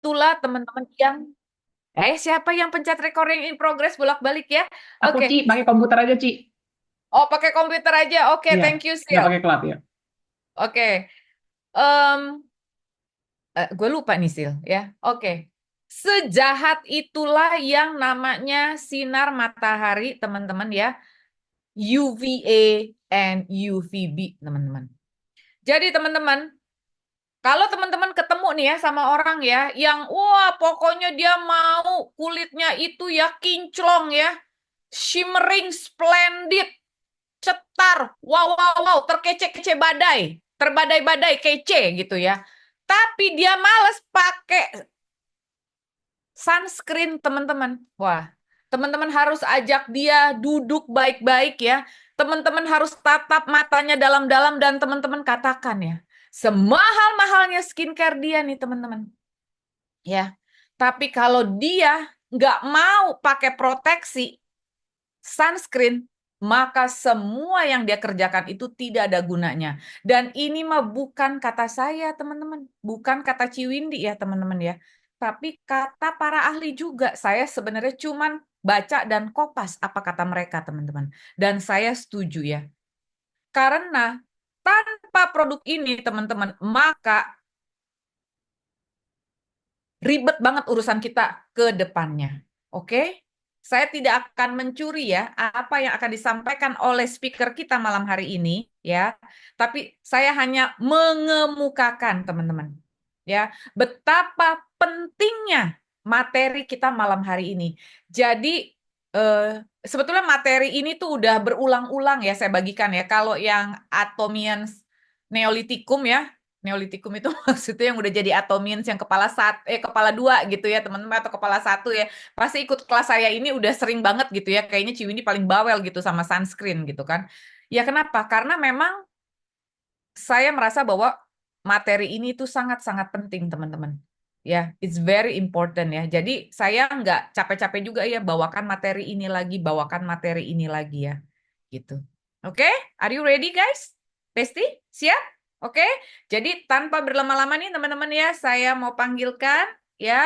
itulah teman-teman yang siapa yang pencet recording in progress bolak-balik ya? Aku Oke. Ci, pakai komputer aja Ci. Oh, pakai komputer aja. Oke, Iya, thank you, nggak Sil. pakai cloud ya. Oke. Gue lupa nih, Sil, ya. Oke. Sejahat itulah yang namanya sinar matahari, teman-teman ya. UVA and UVB, teman-teman. Jadi, teman-teman, kalau teman-teman ketemu nih ya sama orang ya, yang wah pokoknya dia mau kulitnya itu ya kinclong ya, shimmering, splendid, cetar, wow, wow, wow, terkece-kece badai, terbadai-badai, kece gitu ya. Tapi dia males pakai sunscreen, teman-teman. Wah, teman-teman harus ajak dia duduk baik-baik ya. Teman-teman harus tatap matanya dalam-dalam dan teman-teman katakan ya, semahal-mahalnya skincare dia nih teman-teman. Ya, tapi kalau dia nggak mau pakai proteksi sunscreen, maka semua yang dia kerjakan itu tidak ada gunanya. Dan ini mah bukan kata saya, teman-teman. Bukan kata Ciwindi ya, teman-teman ya. Tapi kata para ahli juga. Saya sebenarnya cuman baca dan kopas apa kata mereka, teman-teman. Dan saya setuju ya. Karena tanpa produk ini, teman-teman, maka ribet banget urusan kita ke depannya. Oke? Saya tidak akan mencuri ya apa yang akan disampaikan oleh speaker kita malam hari ini ya, tapi saya hanya mengemukakan teman-teman ya betapa pentingnya materi kita malam hari ini. Jadi eh, sebetulnya materi ini tuh udah berulang-ulang ya saya bagikan ya. Kalau yang Atomians Neolitikum ya, Neolitikum itu maksudnya yang udah jadi atomians yang kepala dua gitu ya teman-teman, atau kepala satu ya, pasti ikut kelas saya ini udah sering banget gitu ya, kayaknya Ciwindi paling bawel gitu sama sunscreen gitu kan ya. Kenapa? Karena memang saya merasa bahwa materi ini tuh sangat-sangat penting teman-teman ya, it's very important ya. Jadi saya nggak capek-capek juga ya bawakan materi ini lagi, bawakan materi ini lagi ya gitu. Oke, are you ready guys? Besti, siap? Oke, jadi tanpa berlama-lama nih teman-teman ya, saya mau panggilkan ya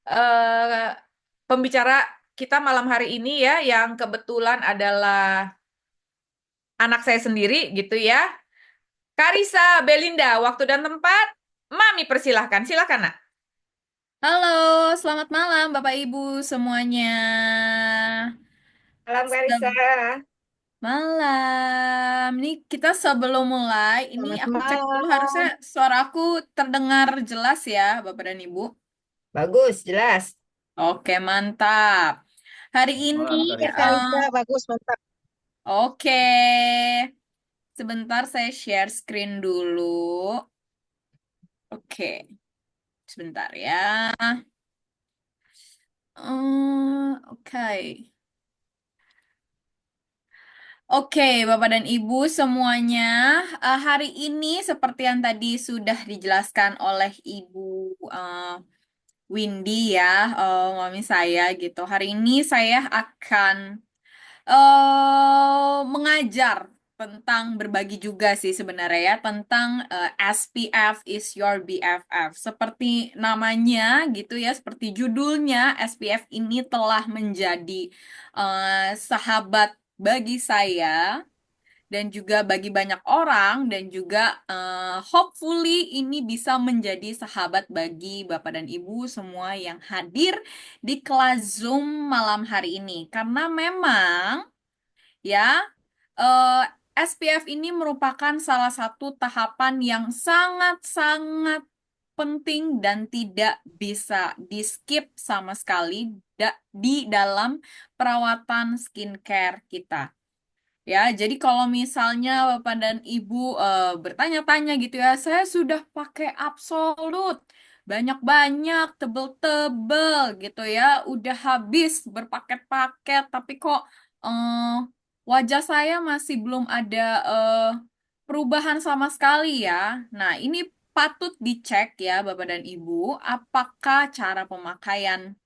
eh, pembicara kita malam hari ini ya, yang kebetulan adalah anak saya sendiri gitu ya. Karisa Belinda, waktu dan tempat, Mami persilahkan. Silakan, Nak. Halo, selamat malam Bapak Ibu semuanya. Salam Karisa. Se- Malam. Nih kita sebelum mulai, ini Selamat aku cek dulu harusnya malam. suaraku terdengar jelas ya, Bapak dan Ibu. Bagus, jelas. Oke, mantap. Hari ini, Malam, Ya, eh, Karisa, bagus, mantap. oke. Sebentar saya share screen dulu. Oke, sebentar ya. Oke. Oke, Bapak dan Ibu semuanya, hari ini seperti yang tadi sudah dijelaskan oleh Ibu eh, Windy ya, mami saya gitu. Hari ini saya akan mengajar tentang berbagi juga sih sebenarnya ya, tentang SPF is your BFF. Seperti namanya gitu ya, seperti judulnya, SPF ini telah menjadi sahabat bagi saya dan juga bagi banyak orang, dan juga hopefully ini bisa menjadi sahabat bagi Bapak dan Ibu semua yang hadir di kelas Zoom malam hari ini. Karena memang ya, eh, SPF ini merupakan salah satu tahapan yang sangat-sangat penting dan tidak bisa di-skip sama sekali di dalam perawatan skincare kita. Ya, jadi kalau misalnya Bapak dan Ibu bertanya-tanya gitu ya, saya sudah pakai absolut banyak-banyak, tebel-tebel gitu ya, udah habis berpaket-paket, tapi kok eh, wajah saya masih belum ada eh, perubahan sama sekali ya. Nah, ini patut dicek ya Bapak dan Ibu, apakah cara pemakaian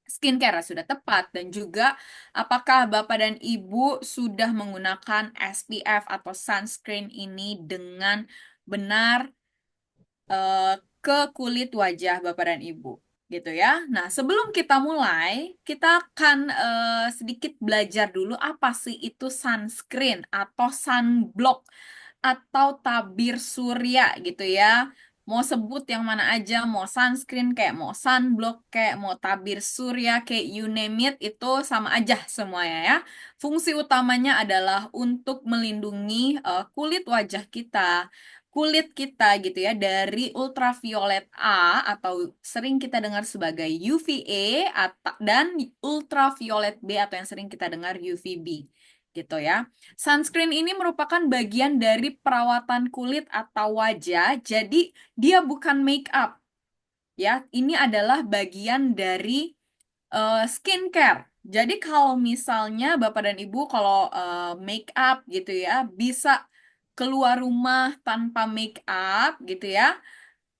skincare sudah tepat, dan juga apakah Bapak dan Ibu sudah menggunakan SPF atau sunscreen ini dengan benar eh, ke kulit wajah Bapak dan Ibu. gitu ya. Nah, sebelum kita mulai, kita akan sedikit belajar dulu apa sih itu sunscreen atau sunblock atau tabir surya gitu ya. Mau sebut yang mana aja, mau sunscreen kayak mau sunblock kayak mau tabir surya kayak you name it itu sama aja semuanya ya. Fungsi utamanya adalah untuk melindungi kulit wajah kita, kulit kita gitu ya dari ultraviolet A atau sering kita dengar sebagai UVA dan ultraviolet B atau yang sering kita dengar UVB gitu ya. Sunscreen ini merupakan bagian dari perawatan kulit atau wajah, jadi dia bukan make up ya. Ini adalah bagian dari skincare. Jadi kalau misalnya Bapak dan Ibu kalau make up gitu ya, bisa keluar rumah tanpa make up gitu ya.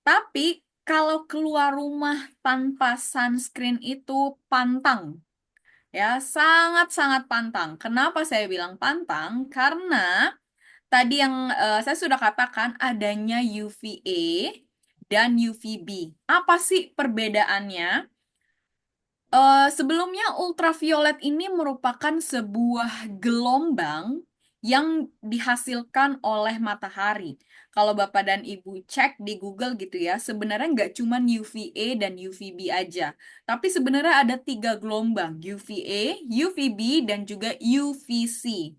Tapi kalau keluar rumah tanpa sunscreen itu pantang. Ya, sangat-sangat pantang. Kenapa saya bilang pantang? Karena tadi yang saya sudah katakan adanya UVA dan UVB. Apa sih perbedaannya? Sebelumnya ultraviolet ini merupakan sebuah gelombang yang dihasilkan oleh matahari. Kalau Bapak dan Ibu cek di Google gitu ya, sebenarnya nggak cuma UVA dan UVB aja, tapi sebenarnya ada 3 gelombang, UVA, UVB, dan juga UVC.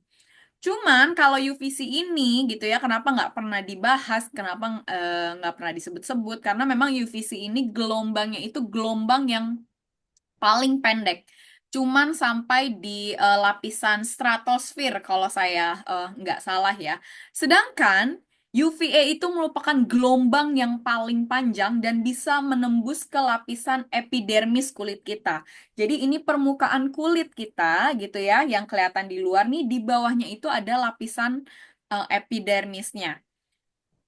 Cuman kalau UVC ini gitu ya, kenapa nggak pernah dibahas, kenapa nggak pernah disebut-sebut? Karena memang UVC ini gelombangnya itu gelombang yang paling pendek. Cuman sampai di lapisan stratosfer kalau saya nggak salah ya. Sedangkan UVA itu merupakan gelombang yang paling panjang dan bisa menembus ke lapisan epidermis kulit kita. Jadi ini permukaan kulit kita gitu ya, yang kelihatan di luar nih, di bawahnya itu ada lapisan epidermisnya.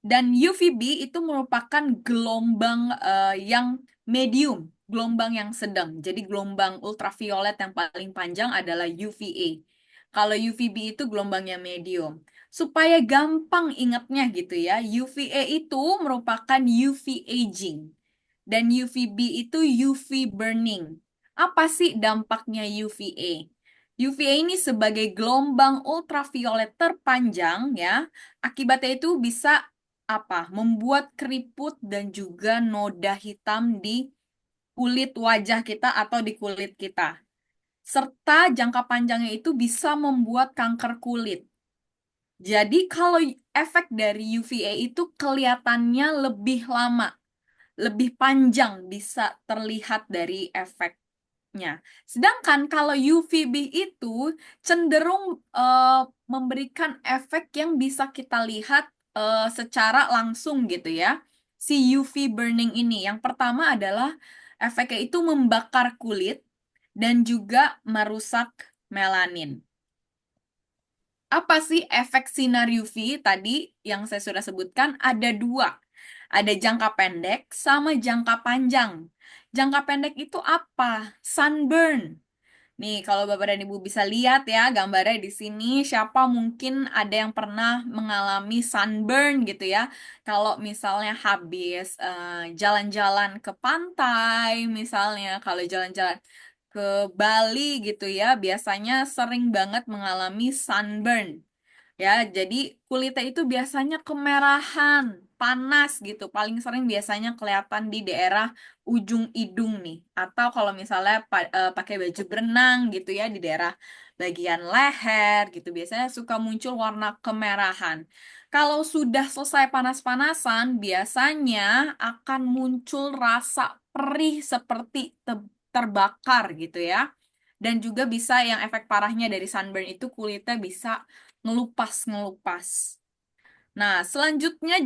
Dan UVB itu merupakan gelombang yang medium, gelombang yang sedang. Jadi gelombang ultraviolet yang paling panjang adalah UVA. Kalau UVB itu gelombangnya medium. Supaya gampang ingatnya gitu ya, UVA itu merupakan UV aging. Dan UVB itu UV burning. Apa sih dampaknya UVA? UVA ini sebagai gelombang ultraviolet terpanjang ya, akibatnya itu bisa apa? Membuat keriput dan juga noda hitam di kulit wajah kita atau di kulit kita. Serta jangka panjangnya itu bisa membuat kanker kulit. Jadi kalau efek dari UVA itu kelihatannya lebih lama, lebih panjang bisa terlihat dari efeknya. Sedangkan kalau UVB itu cenderung memberikan efek yang bisa kita lihat secara langsung gitu ya. Si UV burning ini, yang pertama adalah efeknya itu membakar kulit dan juga merusak melanin. Apa sih efek sinar UV tadi yang saya sudah sebutkan? Ada 2. Ada jangka pendek sama jangka panjang. Jangka pendek itu apa? Sunburn. Nih, kalau Bapak dan Ibu bisa lihat ya gambarnya di sini, siapa mungkin ada yang pernah mengalami sunburn gitu ya. Kalau misalnya habis jalan-jalan ke pantai, misalnya kalau jalan-jalan ke Bali gitu ya, biasanya sering banget mengalami sunburn. Ya, jadi kulitnya itu biasanya kemerahan, panas gitu. Paling sering biasanya kelihatan di daerah ujung hidung nih. Atau kalau misalnya pakai baju berenang gitu ya di daerah bagian leher gitu. Biasanya suka muncul warna kemerahan. Kalau sudah selesai panas-panasan, biasanya akan muncul rasa perih seperti terbakar gitu ya. Dan juga bisa yang efek parahnya dari sunburn itu kulitnya bisa ngelupas-ngelupas. Nah, selanjutnya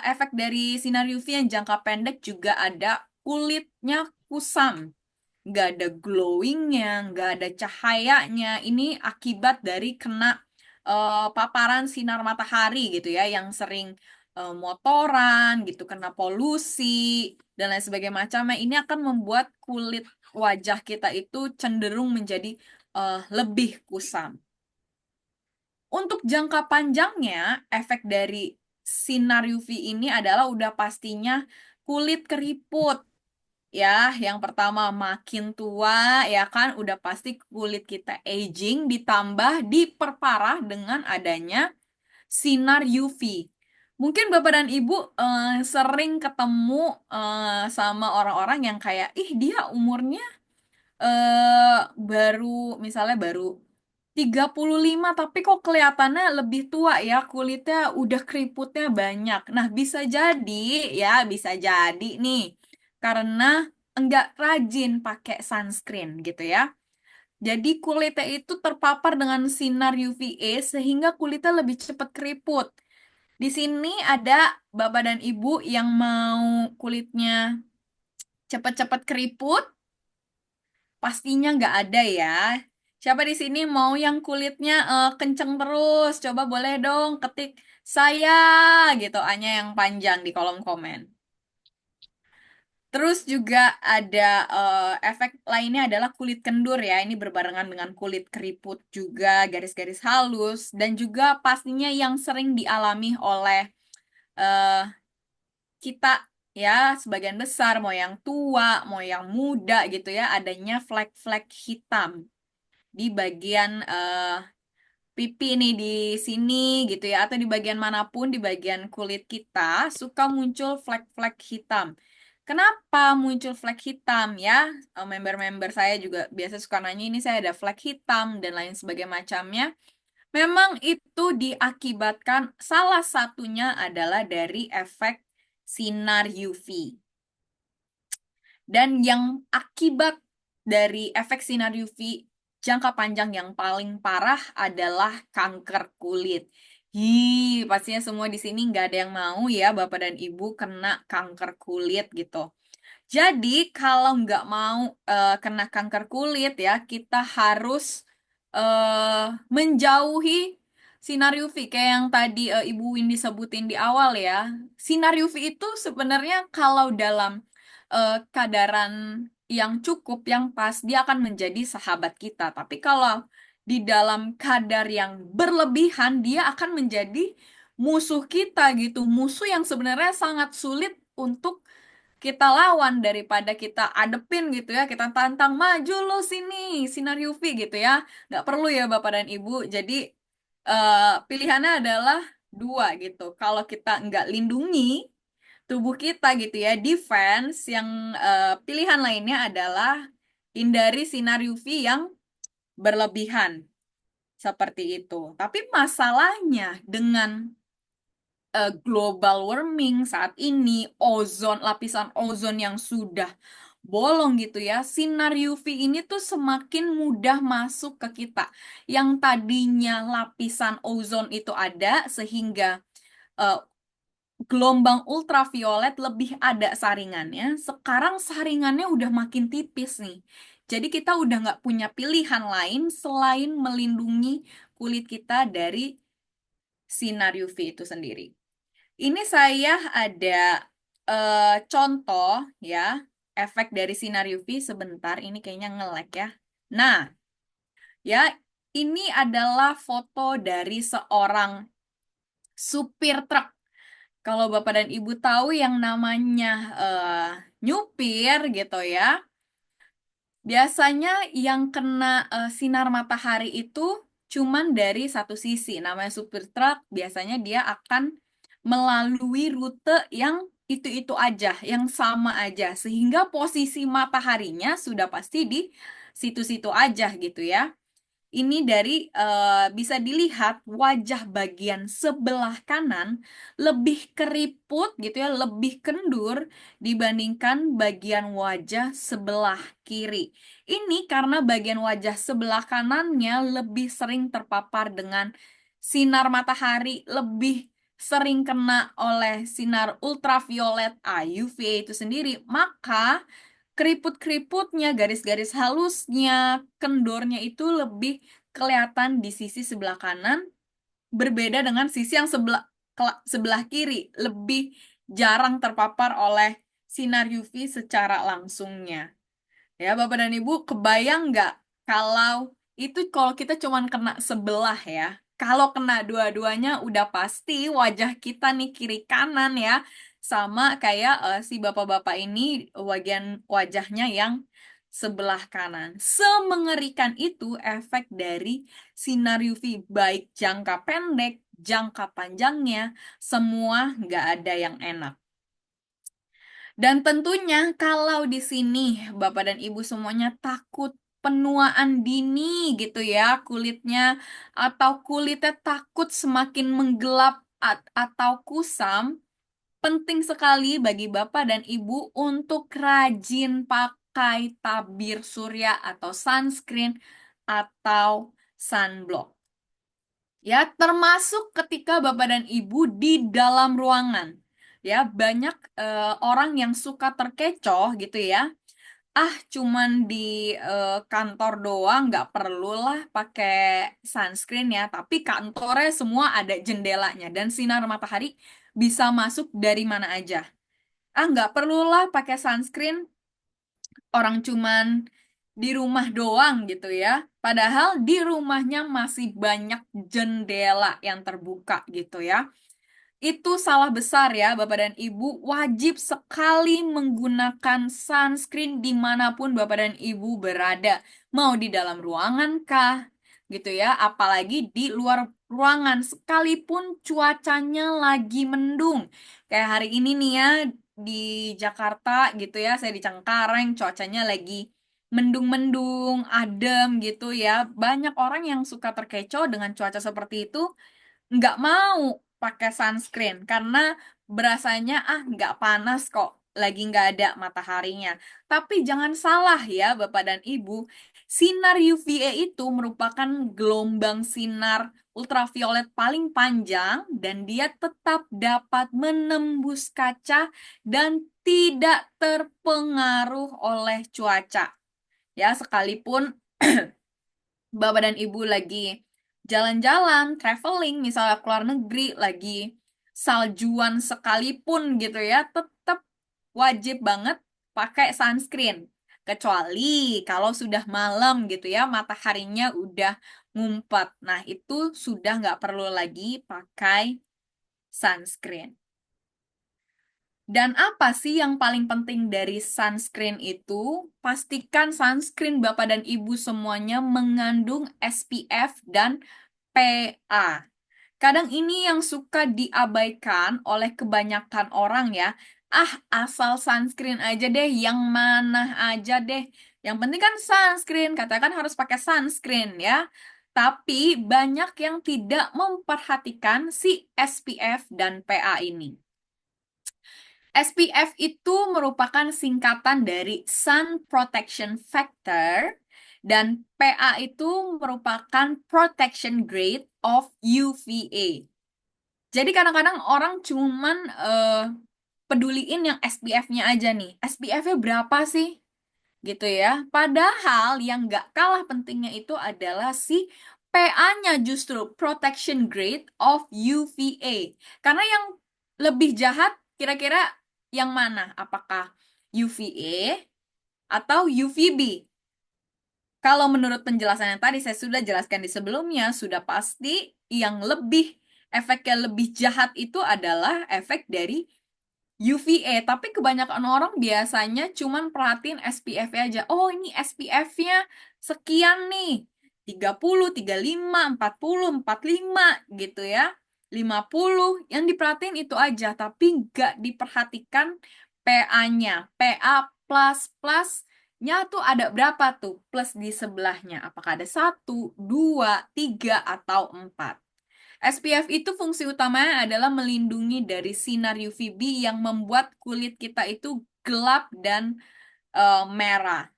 efek dari sinar UV yang jangka pendek juga ada kulitnya kusam. Nggak ada glowingnya, nggak ada cahayanya. Ini akibat dari kena paparan sinar matahari gitu ya, yang sering motoran gitu, kena polusi, dan lain sebagainya macamnya. Ini akan membuat kulit wajah kita itu cenderung menjadi lebih kusam. Untuk jangka panjangnya, efek dari sinar UV ini adalah udah pastinya kulit keriput. ya, yang pertama makin tua ya kan udah pasti kulit kita aging ditambah diperparah dengan adanya sinar UV. Mungkin Bapak dan Ibu sering ketemu sama orang-orang yang kayak, ih dia umurnya baru, misalnya baru 35 tapi kok kelihatannya lebih tua ya, kulitnya udah keriputnya banyak. Nah, bisa jadi nih, karena enggak rajin pakai sunscreen gitu ya. Jadi kulitnya itu terpapar dengan sinar UVA sehingga kulitnya lebih cepat keriput. Di sini ada Bapak dan Ibu yang mau kulitnya cepat-cepat keriput, pastinya nggak ada ya. Siapa di sini mau yang kulitnya kenceng terus? Coba boleh dong ketik saya gitu, hanya yang panjang di kolom komen. Terus juga ada efek lainnya adalah kulit kendur ya. Ini berbarengan dengan kulit keriput juga, garis-garis halus, dan juga pastinya yang sering dialami oleh eh, kita ya, sebagian besar, mau yang tua, mau yang muda gitu ya, adanya flek-flek hitam di bagian pipi nih di sini gitu ya, atau di bagian manapun di bagian kulit kita suka muncul flek-flek hitam. Kenapa muncul flek hitam ya? Member-member saya juga biasa suka nanya, ini saya ada flek hitam dan lain sebagainya macamnya. Memang itu diakibatkan salah satunya adalah dari efek sinar UV. Dan yang akibat dari efek sinar UV jangka panjang yang paling parah adalah kanker kulit. Pastinya semua di sini nggak ada yang mau ya Bapak dan Ibu kena kanker kulit gitu. Jadi kalau nggak mau kena kanker kulit ya, kita harus menjauhi sinar UV kayak yang tadi Ibu Windy sebutin di awal ya. Sinar UV itu sebenarnya kalau dalam kadaran yang cukup, yang pas, dia akan menjadi sahabat kita. Tapi kalau di dalam kadar yang berlebihan, dia akan menjadi musuh kita gitu. Musuh yang sebenarnya sangat sulit untuk kita lawan daripada kita adepin gitu ya, kita tantang maju lo sini sinar UV gitu ya, nggak perlu ya Bapak dan Ibu. Jadi pilihannya adalah dua gitu. Kalau kita nggak lindungi tubuh kita gitu ya, defense, yang pilihan lainnya adalah hindari sinar UV yang berlebihan seperti itu. Tapi masalahnya dengan global warming saat ini, lapisan ozon yang sudah bolong gitu ya, sinar UV ini tuh semakin mudah masuk ke kita. Yang tadinya lapisan ozon itu ada sehingga eh, gelombang ultraviolet lebih ada saringannya, sekarang saringannya udah makin tipis nih. Jadi kita udah nggak punya pilihan lain selain melindungi kulit kita dari sinar UV itu sendiri. Ini saya ada contoh ya, efek dari sinar UV sebentar. Ini kayaknya nge-lag ya. Nah, ya ini adalah foto dari seorang supir truk. Kalau Bapak dan Ibu tahu yang namanya nyupir gitu ya, biasanya yang kena sinar matahari itu cuman dari satu sisi. Namanya supir truk, biasanya dia akan melalui rute yang itu-itu aja, yang sama aja. Sehingga posisi mataharinya sudah pasti di situ-situ aja gitu ya. Ini dari bisa dilihat wajah bagian sebelah kanan lebih keriput gitu ya, lebih kendur dibandingkan bagian wajah sebelah kiri. Ini karena bagian wajah sebelah kanannya lebih sering terpapar dengan sinar matahari, lebih sering kena oleh sinar ultraviolet A, UV itu sendiri, maka keriput-keriputnya, garis-garis halusnya, kendornya itu lebih kelihatan di sisi sebelah kanan, berbeda dengan sisi yang sebelah kiri, lebih jarang terpapar oleh sinar UV secara langsungnya. Ya, Bapak dan Ibu, kebayang nggak kalau itu kalau kita cuman kena sebelah ya. Kalau kena dua-duanya udah pasti wajah kita nih kiri kanan ya sama kayak si bapak-bapak ini bagian wajahnya yang sebelah kanan. Semengerikan itu efek dari sinar UV, baik jangka pendek, jangka panjangnya, semua nggak ada yang enak. Dan tentunya kalau di sini Bapak dan Ibu semuanya takut penuaan dini gitu ya kulitnya, atau kulitnya takut semakin menggelap atau kusam, penting sekali bagi Bapak dan Ibu untuk rajin pakai tabir surya atau sunscreen atau sunblock. Ya, termasuk ketika Bapak dan Ibu di dalam ruangan. Ya, banyak orang yang suka terkecoh gitu ya. Ah, cuman di kantor doang, nggak perlulah pakai sunscreen ya. Tapi kantornya semua ada jendelanya dan sinar matahari bisa masuk dari mana aja. Ah, nggak perlulah pakai sunscreen, orang cuman di rumah doang gitu ya. Padahal di rumahnya masih banyak jendela yang terbuka gitu ya. Itu salah besar ya, Bapak dan Ibu. Wajib sekali menggunakan sunscreen dimanapun Bapak dan Ibu berada. Mau di dalam ruangan kah? Gitu ya. Apalagi di luar ruangan. Sekalipun cuacanya lagi mendung. Kayak hari ini nih ya, di Jakarta gitu ya. Saya di Cengkareng, cuacanya lagi mendung-mendung, adem gitu ya. Banyak orang yang suka terkecoh dengan cuaca seperti itu, nggak mau pakai sunscreen karena berasanya nggak panas kok, lagi nggak ada mataharinya. Tapi jangan salah ya Bapak dan Ibu, sinar UVA itu merupakan gelombang sinar ultraviolet paling panjang dan dia tetap dapat menembus kaca dan tidak terpengaruh oleh cuaca. Ya, sekalipun Bapak dan Ibu lagi jalan-jalan, traveling, misalnya ke luar negeri, lagi saljuan sekalipun gitu ya, tetap wajib banget pakai sunscreen. Kecuali kalau sudah malam gitu ya, mataharinya udah ngumpat. Nah, itu sudah nggak perlu lagi pakai sunscreen. Dan apa sih yang paling penting dari sunscreen itu? Pastikan sunscreen Bapak dan Ibu semuanya mengandung SPF dan PA. Kadang ini yang suka diabaikan oleh kebanyakan orang ya. Ah, asal sunscreen aja deh, yang mana aja deh. Yang penting kan sunscreen, katakan harus pakai sunscreen ya. Tapi banyak yang tidak memperhatikan si SPF dan PA ini. SPF itu merupakan singkatan dari Sun Protection Factor dan PA itu merupakan Protection Grade of UVA. Jadi kadang-kadang orang cuman peduliin yang SPF-nya aja nih. SPF-nya berapa sih? Gitu ya. Padahal yang nggak kalah pentingnya itu adalah si PA-nya, justru Protection Grade of UVA. Karena yang lebih jahat kira-kira yang mana? Apakah UVA atau UVB? Kalau menurut penjelasan yang tadi saya sudah jelaskan di sebelumnya, sudah pasti yang efeknya lebih jahat itu adalah efek dari UVA. Tapi kebanyakan orang biasanya cuman perhatiin SPF aja. Oh, ini SPF-nya sekian nih. 30, 35, 40, 45 gitu ya. 50. Yang diperhatiin itu aja, tapi nggak diperhatikan PA-nya. PA plus-plusnya tuh ada berapa tuh plus di sebelahnya? Apakah ada 1, 2, 3, atau 4? SPF itu fungsi utamanya adalah melindungi dari sinar UVB yang membuat kulit kita itu gelap dan merah.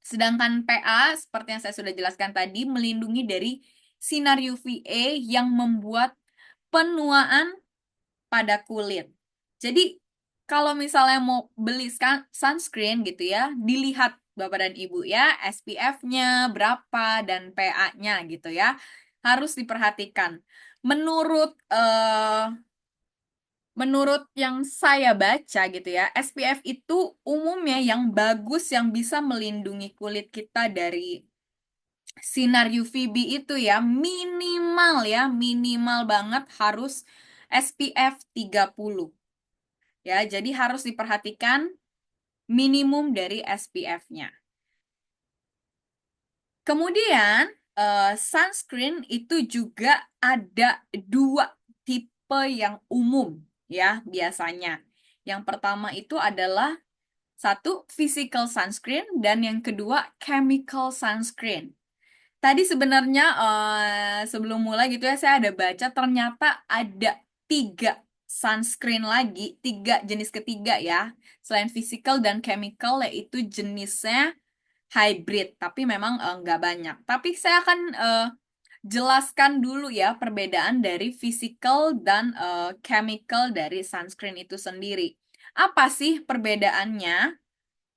Sedangkan PA, seperti yang saya sudah jelaskan tadi, melindungi dari sinar UVA yang membuat penuaan pada kulit. Jadi, kalau misalnya mau beli sunscreen gitu ya, dilihat Bapak dan Ibu ya, SPF-nya berapa dan PA-nya gitu ya. Harus diperhatikan. Menurut yang saya baca gitu ya, SPF itu umumnya yang bagus yang bisa melindungi kulit kita dari sinar UVB itu ya, minimal banget harus SPF 30. Ya, jadi harus diperhatikan minimum dari SPF-nya. Kemudian, sunscreen itu juga ada dua tipe yang umum ya biasanya. Yang pertama itu adalah satu physical sunscreen dan yang kedua chemical sunscreen. Tadi sebenarnya sebelum mulai gitu ya saya ada baca ternyata ada tiga sunscreen lagi, tiga jenis ketiga ya. Selain physical dan chemical yaitu jenisnya hybrid, tapi memang nggak banyak. Tapi saya akan jelaskan dulu ya perbedaan dari physical dan chemical dari sunscreen itu sendiri. Apa sih perbedaannya?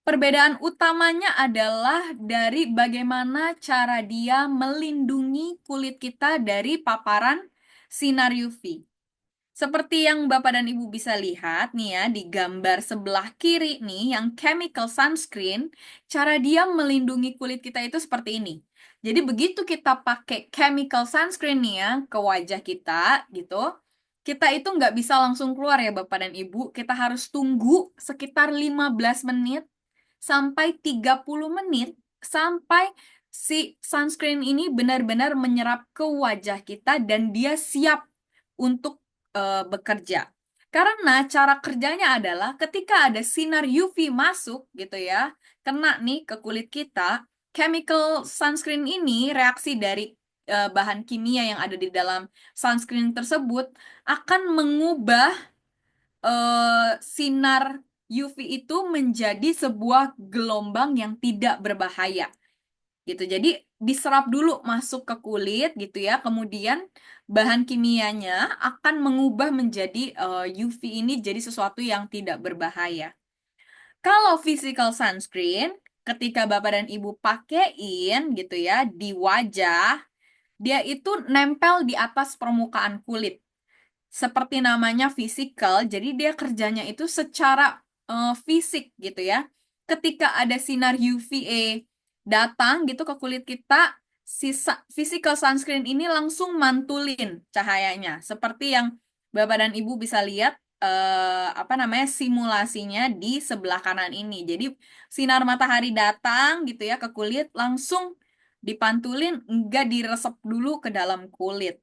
Perbedaan utamanya adalah dari bagaimana cara dia melindungi kulit kita dari paparan sinar UV. Seperti yang Bapak dan Ibu bisa lihat nih ya, di gambar sebelah kiri nih, yang chemical sunscreen, cara dia melindungi kulit kita itu seperti ini. Jadi begitu kita pakai chemical sunscreen nih ya, ke wajah kita gitu, kita itu nggak bisa langsung keluar ya Bapak dan Ibu, kita harus tunggu sekitar 15 menit sampai 30 menit sampai si sunscreen ini benar-benar menyerap ke wajah kita dan dia siap untuk bekerja. Karena cara kerjanya adalah ketika ada sinar UV masuk gitu ya, kena nih ke kulit kita, chemical sunscreen ini reaksi dari bahan kimia yang ada di dalam sunscreen tersebut akan mengubah sinar UV itu menjadi sebuah gelombang yang tidak berbahaya gitu. Jadi diserap dulu masuk ke kulit gitu ya. Kemudian bahan kimianya akan mengubah menjadi UV ini jadi sesuatu yang tidak berbahaya. Kalau physical sunscreen, ketika Bapak dan Ibu pakein gitu ya di wajah, dia itu nempel di atas permukaan kulit seperti namanya physical, jadi dia kerjanya itu secara fisik gitu ya. Ketika ada sinar UVA datang gitu ke kulit kita, physical sunscreen ini langsung mantulin cahayanya. Seperti yang Bapak dan Ibu bisa lihat apa namanya simulasinya di sebelah kanan ini. Jadi sinar matahari datang gitu ya ke kulit langsung dipantulin, enggak diresep dulu ke dalam kulit.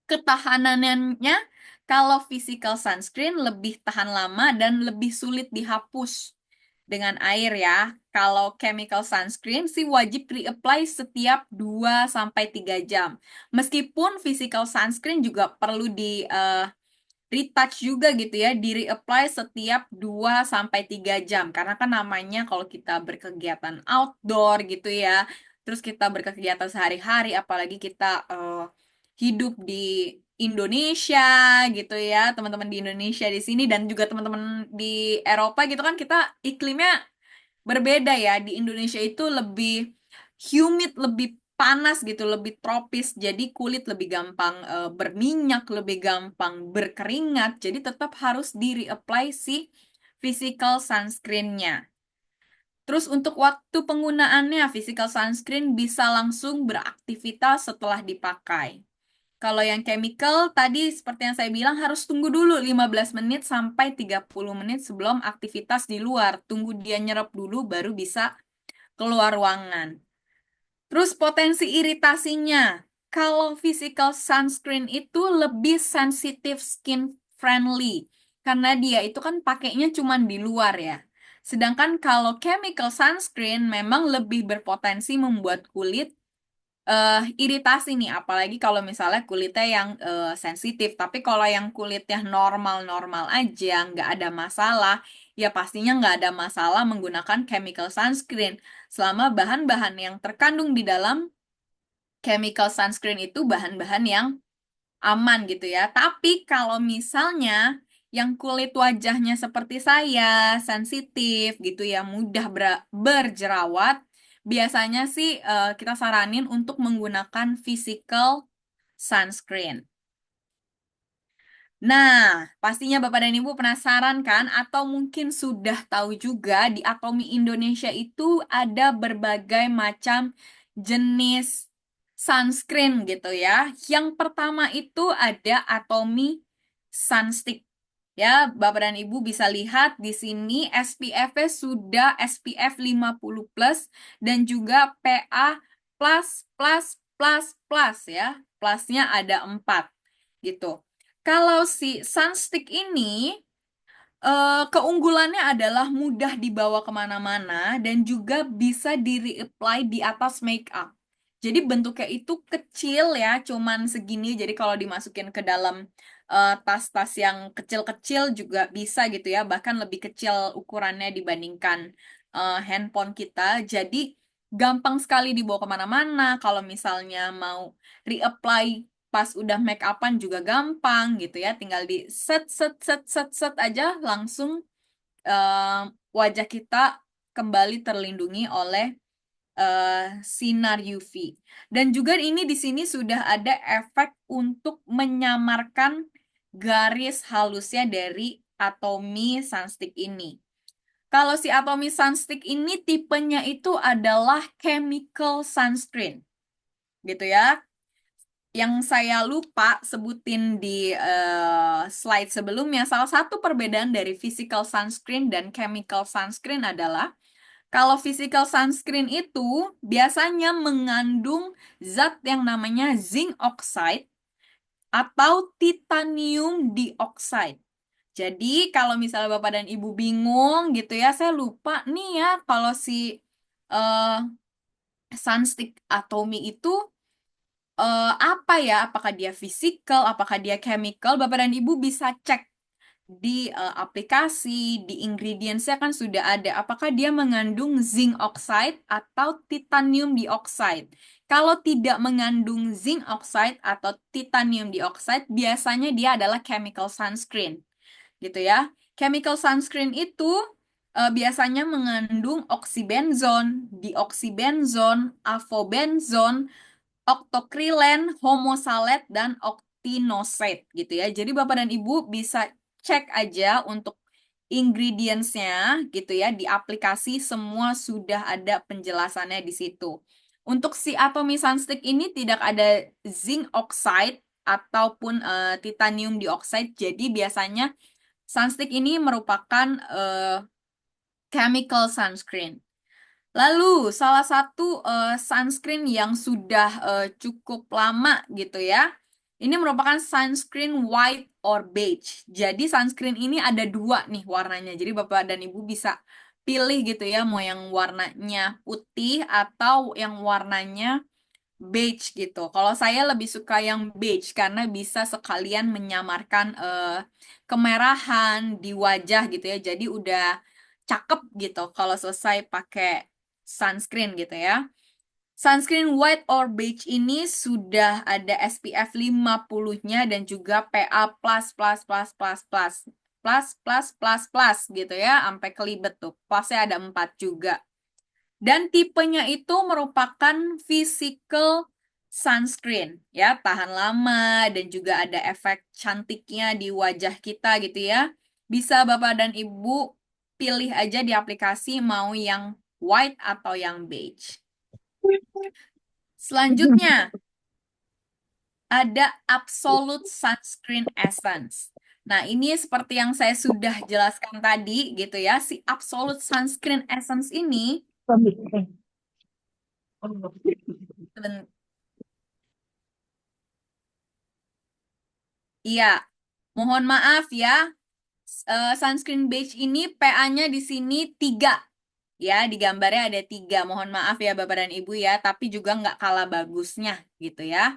Ketahanannya kalau physical sunscreen lebih tahan lama dan lebih sulit dihapus dengan air ya. Kalau chemical sunscreen sih wajib reapply setiap 2 sampai 3 jam. Meskipun physical sunscreen juga perlu di retouch juga gitu ya, di reapply setiap 2 sampai 3 jam. Karena kan namanya kalau kita berkegiatan outdoor gitu ya, terus kita berkegiatan sehari-hari, apalagi kita hidup di Indonesia gitu ya, teman-teman di Indonesia di sini dan juga teman-teman di Eropa gitu kan kita iklimnya berbeda ya. Di Indonesia itu lebih humid, lebih panas gitu, lebih tropis. Jadi kulit lebih gampang berminyak, lebih gampang berkeringat. Jadi tetap harus di reapply si physical sunscreen-nya. Terus untuk waktu penggunaannya, physical sunscreen bisa langsung beraktivitas setelah dipakai. Kalau yang chemical tadi seperti yang saya bilang harus tunggu dulu 15 menit sampai 30 menit sebelum aktivitas di luar. Tunggu dia nyerap dulu baru bisa keluar ruangan. Terus potensi iritasinya. Kalau physical sunscreen itu lebih sensitive skin friendly. Karena dia itu kan pakainya cuma di luar ya. Sedangkan kalau chemical sunscreen memang lebih berpotensi membuat kulit iritasi nih, apalagi kalau misalnya kulitnya yang sensitif. Tapi kalau yang kulitnya normal-normal aja, nggak ada masalah, ya pastinya nggak ada masalah menggunakan chemical sunscreen. Selama bahan-bahan yang terkandung di dalam chemical sunscreen itu bahan-bahan yang aman gitu ya. Tapi kalau misalnya yang kulit wajahnya seperti saya, sensitif gitu ya, mudah berjerawat, biasanya sih kita saranin untuk menggunakan physical sunscreen. Nah, pastinya Bapak dan Ibu penasaran kan? Atau mungkin sudah tahu juga di Atomi Indonesia itu ada berbagai macam jenis sunscreen gitu ya. Yang pertama itu ada Atomi Sunstick. Ya, Bapak dan Ibu bisa lihat di sini SPF-nya sudah SPF 50 plus dan juga PA plus plus plus plus ya. Plusnya ada 4 gitu. Kalau si sunstick ini keunggulannya adalah mudah dibawa kemana-mana dan juga bisa di-reapply di atas make up. Jadi bentuknya itu kecil ya, cuman segini. Jadi kalau dimasukin ke dalam tas-tas yang kecil-kecil juga bisa gitu ya, bahkan lebih kecil ukurannya dibandingkan handphone kita. Jadi gampang sekali dibawa kemana-mana. Kalau misalnya mau reapply pas udah make upan juga gampang gitu ya, tinggal di set set set set set aja langsung eh, wajah kita kembali terlindungi oleh sinar UV. Dan juga ini di sini sudah ada efek untuk menyamarkan garis halusnya dari Atomy Sunstick ini. Kalau si Atomy Sunstick ini tipenya itu adalah chemical sunscreen gitu ya. Yang saya lupa sebutin di slide sebelumnya, salah satu perbedaan dari physical sunscreen dan chemical sunscreen adalah kalau physical sunscreen itu biasanya mengandung zat yang namanya zinc oxide atau titanium dioxide. Jadi kalau misalnya Bapak dan Ibu bingung gitu ya, saya lupa nih ya kalau si eh, sunstick Atomy itu apa ya, apakah dia physical, apakah dia chemical, Bapak dan Ibu bisa cek di aplikasi, di ingredients-nya kan sudah ada, apakah dia mengandung zinc oxide atau titanium dioxide. Kalau tidak mengandung zinc oxide atau titanium dioxide, biasanya dia adalah chemical sunscreen, gitu ya. Chemical sunscreen itu biasanya mengandung oksibenzon, dioksibenzon, avobenzon, octocrylene, homosalate, dan octinoxate gitu ya. Jadi Bapak dan Ibu bisa cek aja untuk ingredients-nya gitu ya. Di aplikasi semua sudah ada penjelasannya di situ. Untuk si Atomy Sunstick ini tidak ada zinc oxide ataupun titanium dioxide. Jadi biasanya sunstick ini merupakan chemical sunscreen. Lalu, salah satu sunscreen yang sudah cukup lama gitu ya, ini merupakan sunscreen white or beige. Jadi sunscreen ini ada dua nih warnanya. Jadi Bapak dan Ibu bisa pilih gitu ya, mau yang warnanya putih atau yang warnanya beige gitu. Kalau saya lebih suka yang beige karena bisa sekalian menyamarkan kemerahan di wajah gitu ya. Jadi udah cakep gitu kalau selesai pakai sunscreen gitu ya. Sunscreen white or beige ini sudah ada SPF 50-nya dan juga PA plus plus plus plus plus plus plus plus plus gitu ya, sampai kelibet tuh. Plusnya ada 4 juga. Dan tipenya itu merupakan physical sunscreen, ya, tahan lama dan juga ada efek cantiknya di wajah kita gitu ya. Bisa Bapak dan Ibu pilih aja di aplikasi mau yang white atau yang beige. Selanjutnya, ada Absolute Sunscreen Essence. Nah, ini seperti yang saya sudah jelaskan tadi gitu ya, si Absolute Sunscreen Essence ini, iya, mohon maaf ya, sunscreen beige ini PA-nya di sini 3. Ya, di gambarnya ada 3. Mohon maaf ya Bapak dan Ibu ya, tapi juga nggak kalah bagusnya gitu ya.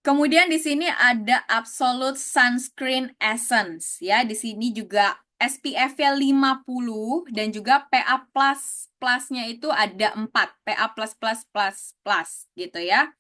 Kemudian di sini ada Absolute Sunscreen Essence ya. Di sini juga SPF-nya 50 dan juga PA plus-nya itu ada 4. PA plus plus plus plus gitu ya.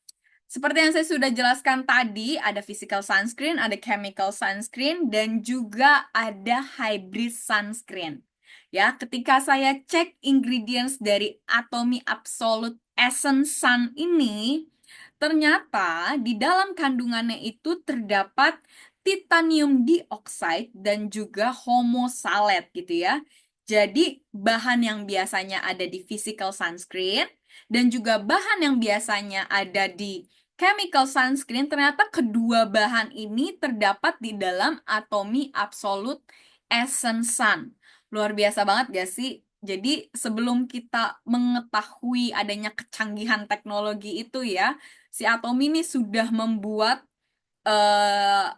Seperti yang saya sudah jelaskan tadi, ada physical sunscreen, ada chemical sunscreen, dan juga ada hybrid sunscreen. Ya, ketika saya cek ingredients dari Atomy Absolute Essence Sun ini, ternyata di dalam kandungannya itu terdapat titanium dioxide dan juga homosalate gitu ya. Jadi bahan yang biasanya ada di physical sunscreen dan juga bahan yang biasanya ada di chemical sunscreen, ternyata kedua bahan ini terdapat di dalam Atomy Absolute Essence Sun. Luar biasa banget gak sih? Jadi sebelum kita mengetahui adanya kecanggihan teknologi itu ya, si Atomy ini sudah membuat eh,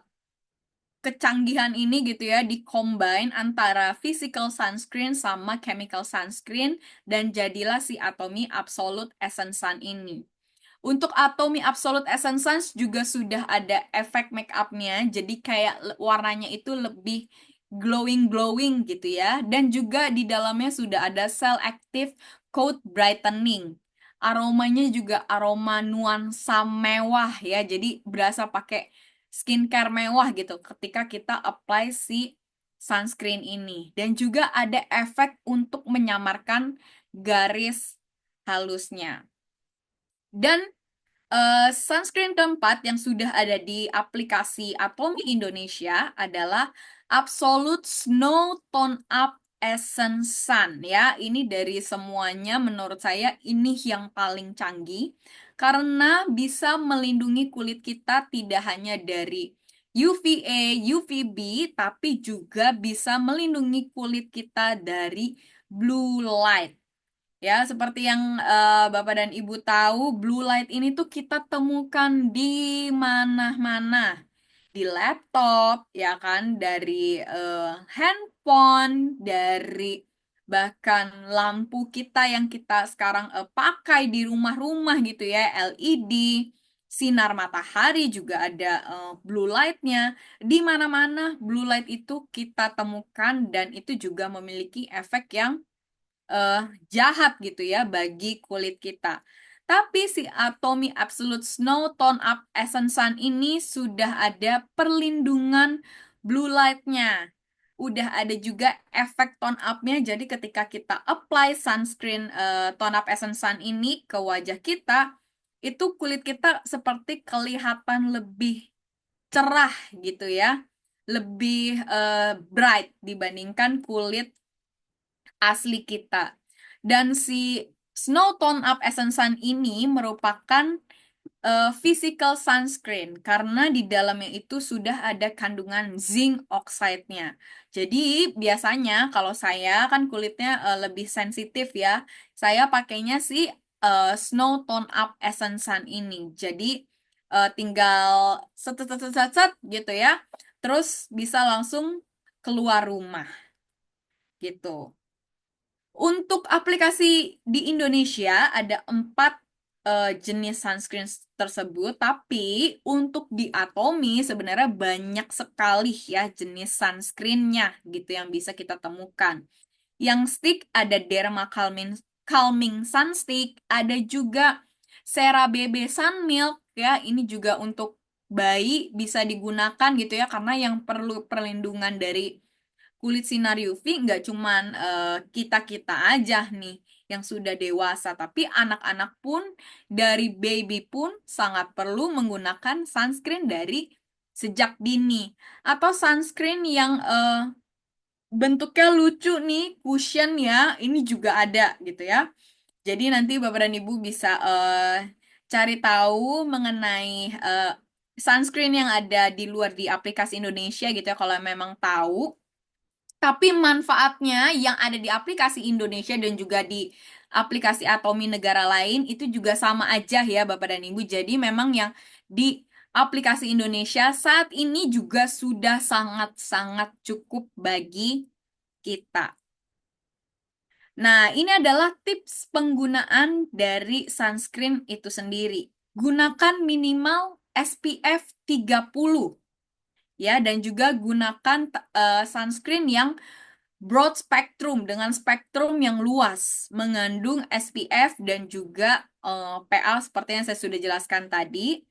kecanggihan ini gitu ya, di-combine antara physical sunscreen sama chemical sunscreen dan jadilah si Atomy Absolute Essence Sun ini. Untuk Atomy Absolute Essence Sun juga sudah ada efek make upnya, jadi kayak warnanya itu lebih glowing-glowing gitu ya. Dan juga di dalamnya sudah ada Cell Active Coat Brightening. Aromanya juga aroma nuansa mewah ya, jadi berasa pakai skincare mewah gitu ketika kita apply si sunscreen ini. Dan juga ada efek untuk menyamarkan garis halusnya. Dan sunscreen keempat yang sudah ada di aplikasi Atomy Indonesia adalah Absolute Snow Tone Up Essence Sun ya. Ini dari semuanya menurut saya ini yang paling canggih karena bisa melindungi kulit kita tidak hanya dari UVA, UVB tapi juga bisa melindungi kulit kita dari blue light. Ya, seperti yang Bapak dan Ibu tahu, blue light ini tuh kita temukan di mana-mana. Di laptop, ya kan, dari handphone, dari bahkan lampu kita yang kita sekarang pakai di rumah-rumah gitu ya, LED, sinar matahari juga ada blue light-nya. Di mana-mana blue light itu kita temukan dan itu juga memiliki efek yang eh, jahat gitu ya bagi kulit kita. Tapi si Atomy Absolute Snow Tone Up Essence Sun ini sudah ada perlindungan blue light-nya. Udah ada juga efek tone up-nya. Jadi ketika kita apply sunscreen tone up Essence Sun ini ke wajah kita, itu kulit kita seperti kelihatan lebih cerah gitu ya. Lebih bright dibandingkan kulit asli kita. Dan si Snow Tone Up Essence Sun ini merupakan physical sunscreen karena di dalamnya itu sudah ada kandungan zinc oxide-nya. Jadi biasanya kalau saya kan kulitnya lebih sensitif ya, saya pakainya si Snow Tone Up Essence Sun ini. Jadi tinggal set set set set set gitu ya, terus bisa langsung keluar rumah gitu. Untuk aplikasi di Indonesia ada 4 jenis sunscreen tersebut, tapi untuk di Atomy sebenarnya banyak sekali ya jenis sunscreennya gitu yang bisa kita temukan. Yang stick ada Derma Calming Sun Stick, ada juga CeraVe Sun Milk ya, ini juga untuk bayi bisa digunakan gitu ya karena yang perlu perlindungan dari kulit sinar UV nggak cuman kita-kita aja nih yang sudah dewasa, tapi anak-anak pun dari baby pun sangat perlu menggunakan sunscreen dari sejak dini. Atau sunscreen yang bentuknya lucu nih, cushion ya, ini juga ada gitu ya. Jadi nanti Bapak dan Ibu bisa cari tahu mengenai sunscreen yang ada di luar di aplikasi Indonesia gitu ya kalau memang tahu. Tapi manfaatnya yang ada di aplikasi Indonesia dan juga di aplikasi Atomy negara lain itu juga sama aja ya Bapak dan Ibu. Jadi memang yang di aplikasi Indonesia saat ini juga sudah sangat-sangat cukup bagi kita. Nah, ini adalah tips penggunaan dari sunscreen itu sendiri. Gunakan minimal SPF 30 ya dan juga gunakan sunscreen yang broad spectrum dengan spektrum yang luas, mengandung SPF dan juga PA seperti yang saya sudah jelaskan tadi.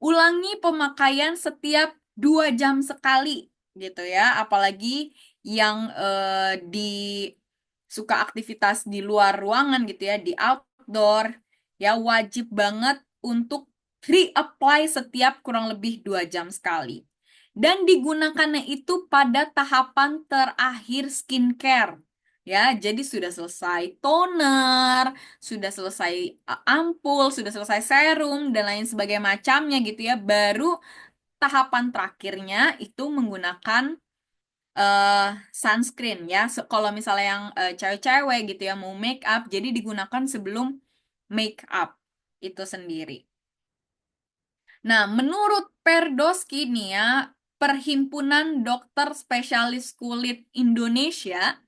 Ulangi pemakaian setiap 2 jam sekali gitu ya, apalagi yang di suka aktivitas di luar ruangan gitu ya, di outdoor ya wajib banget untuk reapply setiap kurang lebih 2 jam sekali. Dan digunakannya itu pada tahapan terakhir skincare. Ya, jadi sudah selesai toner, sudah selesai ampul, sudah selesai serum dan lain sebagainya macamnya gitu ya. Baru tahapan terakhirnya itu menggunakan eh sunscreen ya. Kalau misalnya yang cewek-cewek gitu ya mau make up, jadi digunakan sebelum make up itu sendiri. Nah, menurut Perdoski nih ya, Perhimpunan Dokter Spesialis Kulit Indonesia,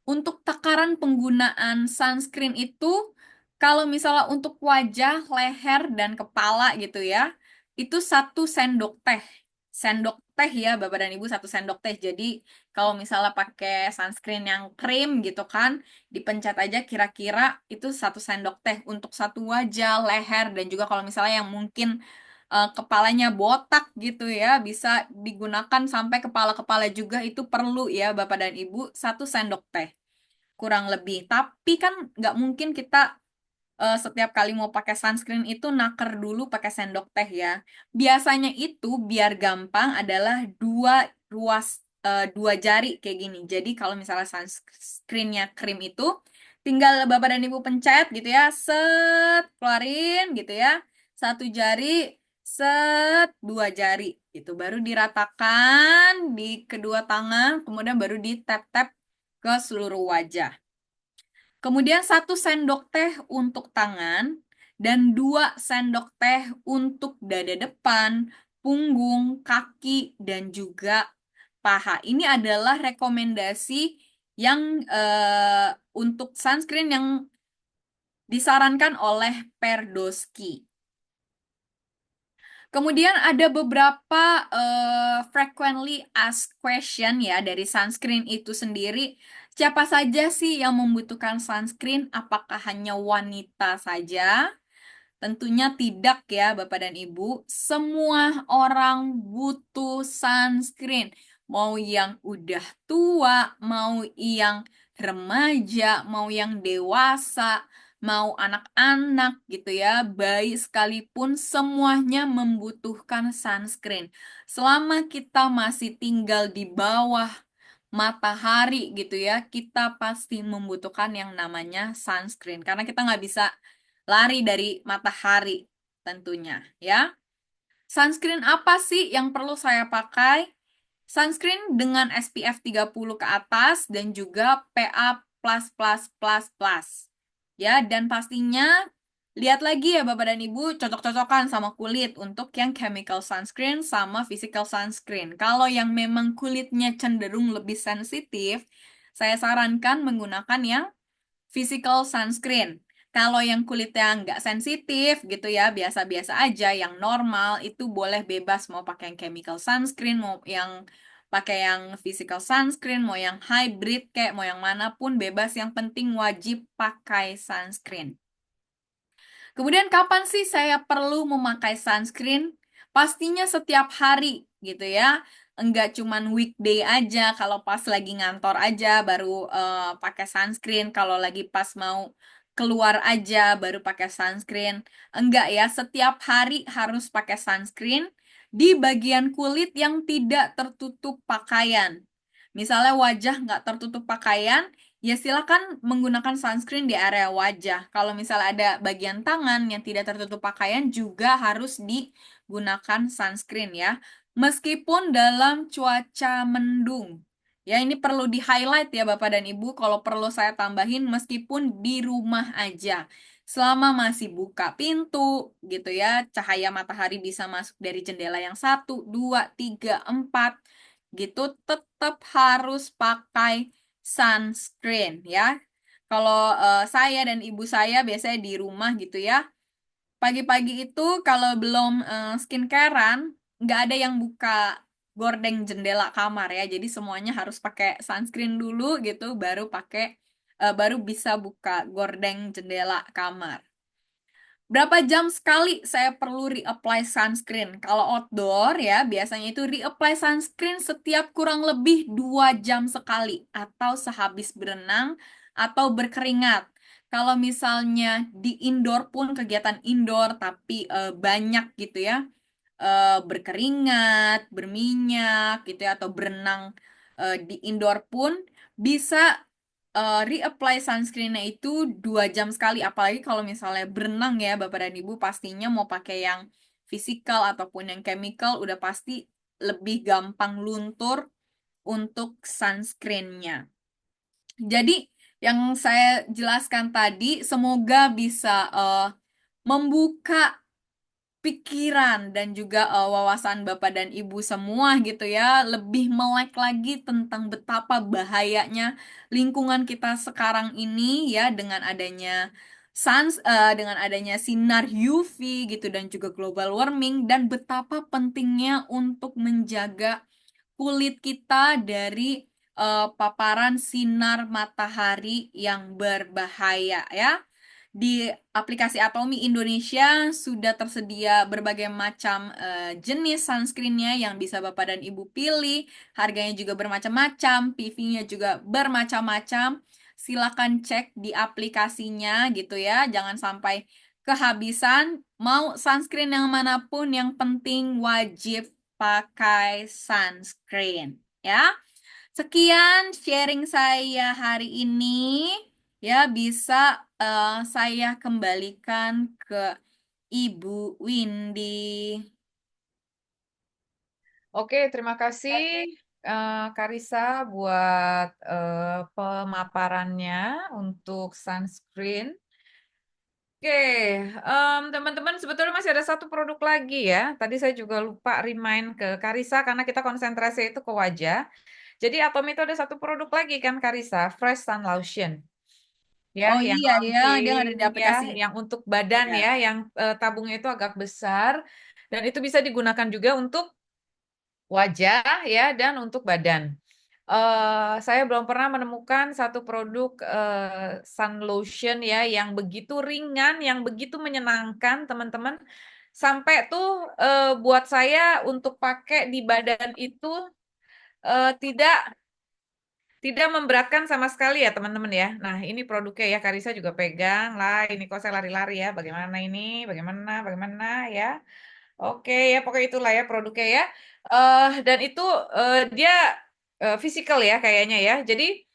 untuk takaran penggunaan sunscreen itu, kalau misalnya untuk wajah, leher, dan kepala gitu ya, itu 1 sendok teh. Sendok teh ya, Bapak dan Ibu, 1 sendok teh. Jadi, kalau misalnya pakai sunscreen yang krim gitu kan, dipencet aja kira-kira itu 1 sendok teh untuk satu wajah, leher, dan juga kalau misalnya yang mungkin kepalanya botak gitu ya, bisa digunakan sampai kepala-kepala juga itu perlu ya, Bapak dan Ibu, 1 sendok teh kurang lebih. Tapi kan nggak mungkin kita setiap kali mau pakai sunscreen itu naker dulu pakai sendok teh ya. Biasanya itu biar gampang adalah dua jari kayak gini. Jadi kalau misalnya sunscreennya krim itu tinggal Bapak dan Ibu pencet gitu ya, set keluarin gitu ya. 1 jari, set 2 jari gitu. Baru diratakan di kedua tangan, kemudian baru di tap-tap ke seluruh wajah. Kemudian 1 sendok teh untuk tangan dan 2 sendok teh untuk dada depan, punggung, kaki, dan juga paha. Ini adalah rekomendasi yang untuk sunscreen yang disarankan oleh Perdoski. Kemudian ada beberapa frequently asked question ya dari sunscreen itu sendiri. Siapa saja sih yang membutuhkan sunscreen? Apakah hanya wanita saja? Tentunya tidak ya Bapak dan Ibu. Semua orang butuh sunscreen. Mau yang udah tua, mau yang remaja, mau yang dewasa, mau anak-anak gitu ya, bayi sekalipun semuanya membutuhkan sunscreen. Selama kita masih tinggal di bawah matahari gitu ya, kita pasti membutuhkan yang namanya sunscreen karena kita nggak bisa lari dari matahari tentunya ya. Sunscreen apa sih yang perlu saya pakai? Sunscreen dengan SPF 30 ke atas dan juga PA++++. Ya, dan pastinya lihat lagi ya Bapak dan Ibu, cocok-cocokan sama kulit untuk yang chemical sunscreen sama physical sunscreen. Kalau yang memang kulitnya cenderung lebih sensitif, saya sarankan menggunakan yang physical sunscreen. Kalau yang kulitnya nggak sensitif gitu ya, biasa-biasa aja, yang normal, itu boleh bebas mau pakai yang chemical sunscreen, mau yang pakai yang physical sunscreen, mau yang hybrid kayak mau yang manapun bebas, yang penting wajib pakai sunscreen. Kemudian kapan sih saya perlu memakai sunscreen? Pastinya setiap hari gitu ya. Enggak cuman weekday aja, kalau pas lagi ngantor aja baru pakai sunscreen, kalau lagi pas mau keluar aja baru pakai sunscreen. Enggak ya, setiap hari harus pakai sunscreen di bagian kulit yang tidak tertutup pakaian. Misalnya wajah nggak tertutup pakaian, ya, silakan menggunakan sunscreen di area wajah. Kalau misalnya ada bagian tangan yang tidak tertutup pakaian juga harus digunakan sunscreen ya. Meskipun dalam cuaca mendung. Ya, ini perlu di-highlight ya Bapak dan Ibu. Kalau perlu saya tambahin meskipun di rumah aja. Selama masih buka pintu gitu ya, cahaya matahari bisa masuk dari jendela yang 1, 2, 3, 4 gitu, tetap harus pakai sunscreen ya. Kalau saya dan ibu saya biasanya di rumah gitu ya, pagi-pagi itu kalau belum skincarean, nggak ada yang buka gordeng jendela kamar ya. Jadi semuanya harus pakai sunscreen dulu gitu, baru bisa buka gordeng jendela kamar. Berapa jam sekali saya perlu reapply sunscreen? Kalau outdoor ya, biasanya itu reapply sunscreen setiap kurang lebih 2 jam sekali atau sehabis berenang atau berkeringat. Kalau misalnya di indoor pun kegiatan indoor tapi banyak gitu ya, berkeringat, berminyak gitu ya atau berenang di indoor pun bisa reapply sunscreennya itu 2 jam sekali. Apalagi kalau misalnya berenang ya Bapak dan Ibu, pastinya mau pakai yang fisikal ataupun yang chemical udah pasti lebih gampang luntur untuk sunscreennya. Jadi yang saya jelaskan tadi semoga bisa membuka pikiran dan juga wawasan Bapak dan Ibu semua gitu ya, lebih melek lagi tentang betapa bahayanya lingkungan kita sekarang ini ya dengan adanya sinar UV gitu dan juga global warming dan betapa pentingnya untuk menjaga kulit kita dari paparan sinar matahari yang berbahaya ya. Di aplikasi Atomi Indonesia sudah tersedia berbagai macam jenis sunscreennya yang bisa Bapak dan Ibu pilih. Harganya juga bermacam-macam, PV-nya juga bermacam-macam. Silakan cek di aplikasinya gitu ya. Jangan sampai kehabisan. Mau sunscreen yang manapun, yang penting wajib pakai sunscreen ya. Sekian sharing saya hari ini. Ya, bisa saya kembalikan ke Ibu Windy. Oke, terima kasih Karisa buat pemaparannya untuk sunscreen. Oke, teman-teman sebetulnya masih ada satu produk lagi ya. Tadi saya juga lupa remind ke Karisa karena kita konsentrasi itu ke wajah. Jadi Atom itu ada satu produk lagi kan Karisa, Fresh Sun Lotion. Ya, Oh yang iya ya, dia ada launching di ya, aplikasi. yang untuk badan Ya. ya, yang tabungnya itu agak besar dan itu bisa digunakan juga untuk wajah ya dan untuk badan. Saya belum pernah menemukan satu produk sun lotion ya yang begitu ringan, yang begitu menyenangkan teman-teman. Sampai tuh buat saya untuk pakai di badan itu tidak tidak memberatkan sama sekali ya teman-teman ya. Nah ini produknya ya Karisa juga pegang lah. Ini kok saya lari-lari ya. Bagaimana ini? Bagaimana ya? Oke ya pokoknya itulah ya produknya ya. Dan itu dia fisikal ya kayaknya ya. Jadi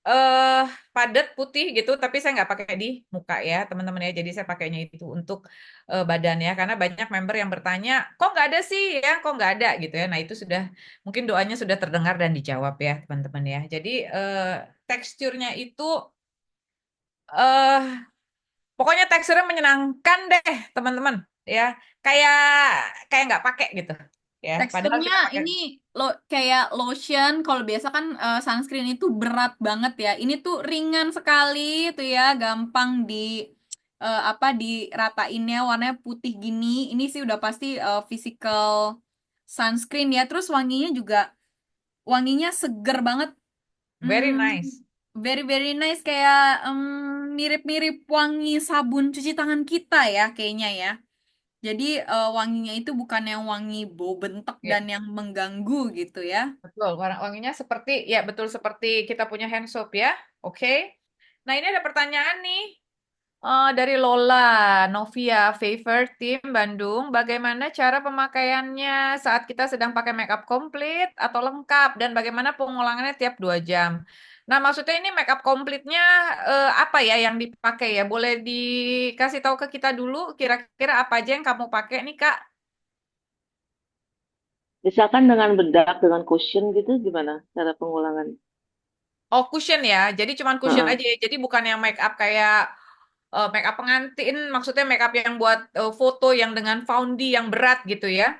eh padat putih gitu, tapi saya nggak pakai di muka ya teman-teman ya. Jadi saya pakainya itu untuk badan ya. Karena banyak member yang bertanya, kok nggak ada sih ya? Kok nggak ada gitu ya? Nah itu sudah mungkin doanya sudah terdengar dan dijawab ya teman-teman ya. Jadi teksturnya itu eh pokoknya teksturnya menyenangkan deh teman-teman ya. Kayak kayak nggak pakai gitu ya. Padahal Teksturnya kita pakai. ini kayak lotion. Kalau biasa kan sunscreen itu berat banget ya. Ini tuh ringan sekali tuh ya, gampang apa diratainnya warnanya putih gini. Ini sih udah pasti physical sunscreen ya. Terus wanginya seger banget. Very Hmm, nice. very very nice kayak mirip-mirip wangi sabun cuci tangan kita ya kayaknya ya. Jadi wanginya itu bukan yang wangi bau bentek Ya, dan yang mengganggu gitu ya. betul. Wanginya seperti ya betul seperti kita punya hand soap ya. Oke. Nah, ini ada pertanyaan nih dari Lola Novia Favor Tim Bandung. Bagaimana cara pemakaiannya saat kita sedang pakai makeup komplit atau lengkap dan bagaimana pengulangannya tiap 2 jam? Nah, maksudnya ini makeup komplitnya apa ya yang dipakai ya? Boleh dikasih tahu ke kita dulu kira-kira apa aja yang kamu pakai nih, Kak? Misalkan dengan bedak, dengan cushion gitu, gimana cara pengulangan? Oh, cushion ya. Jadi cuman cushion Heeh. aja ya. Jadi bukan yang make up kayak make up pengantin, maksudnya make up yang buat foto yang dengan foundi yang berat gitu ya.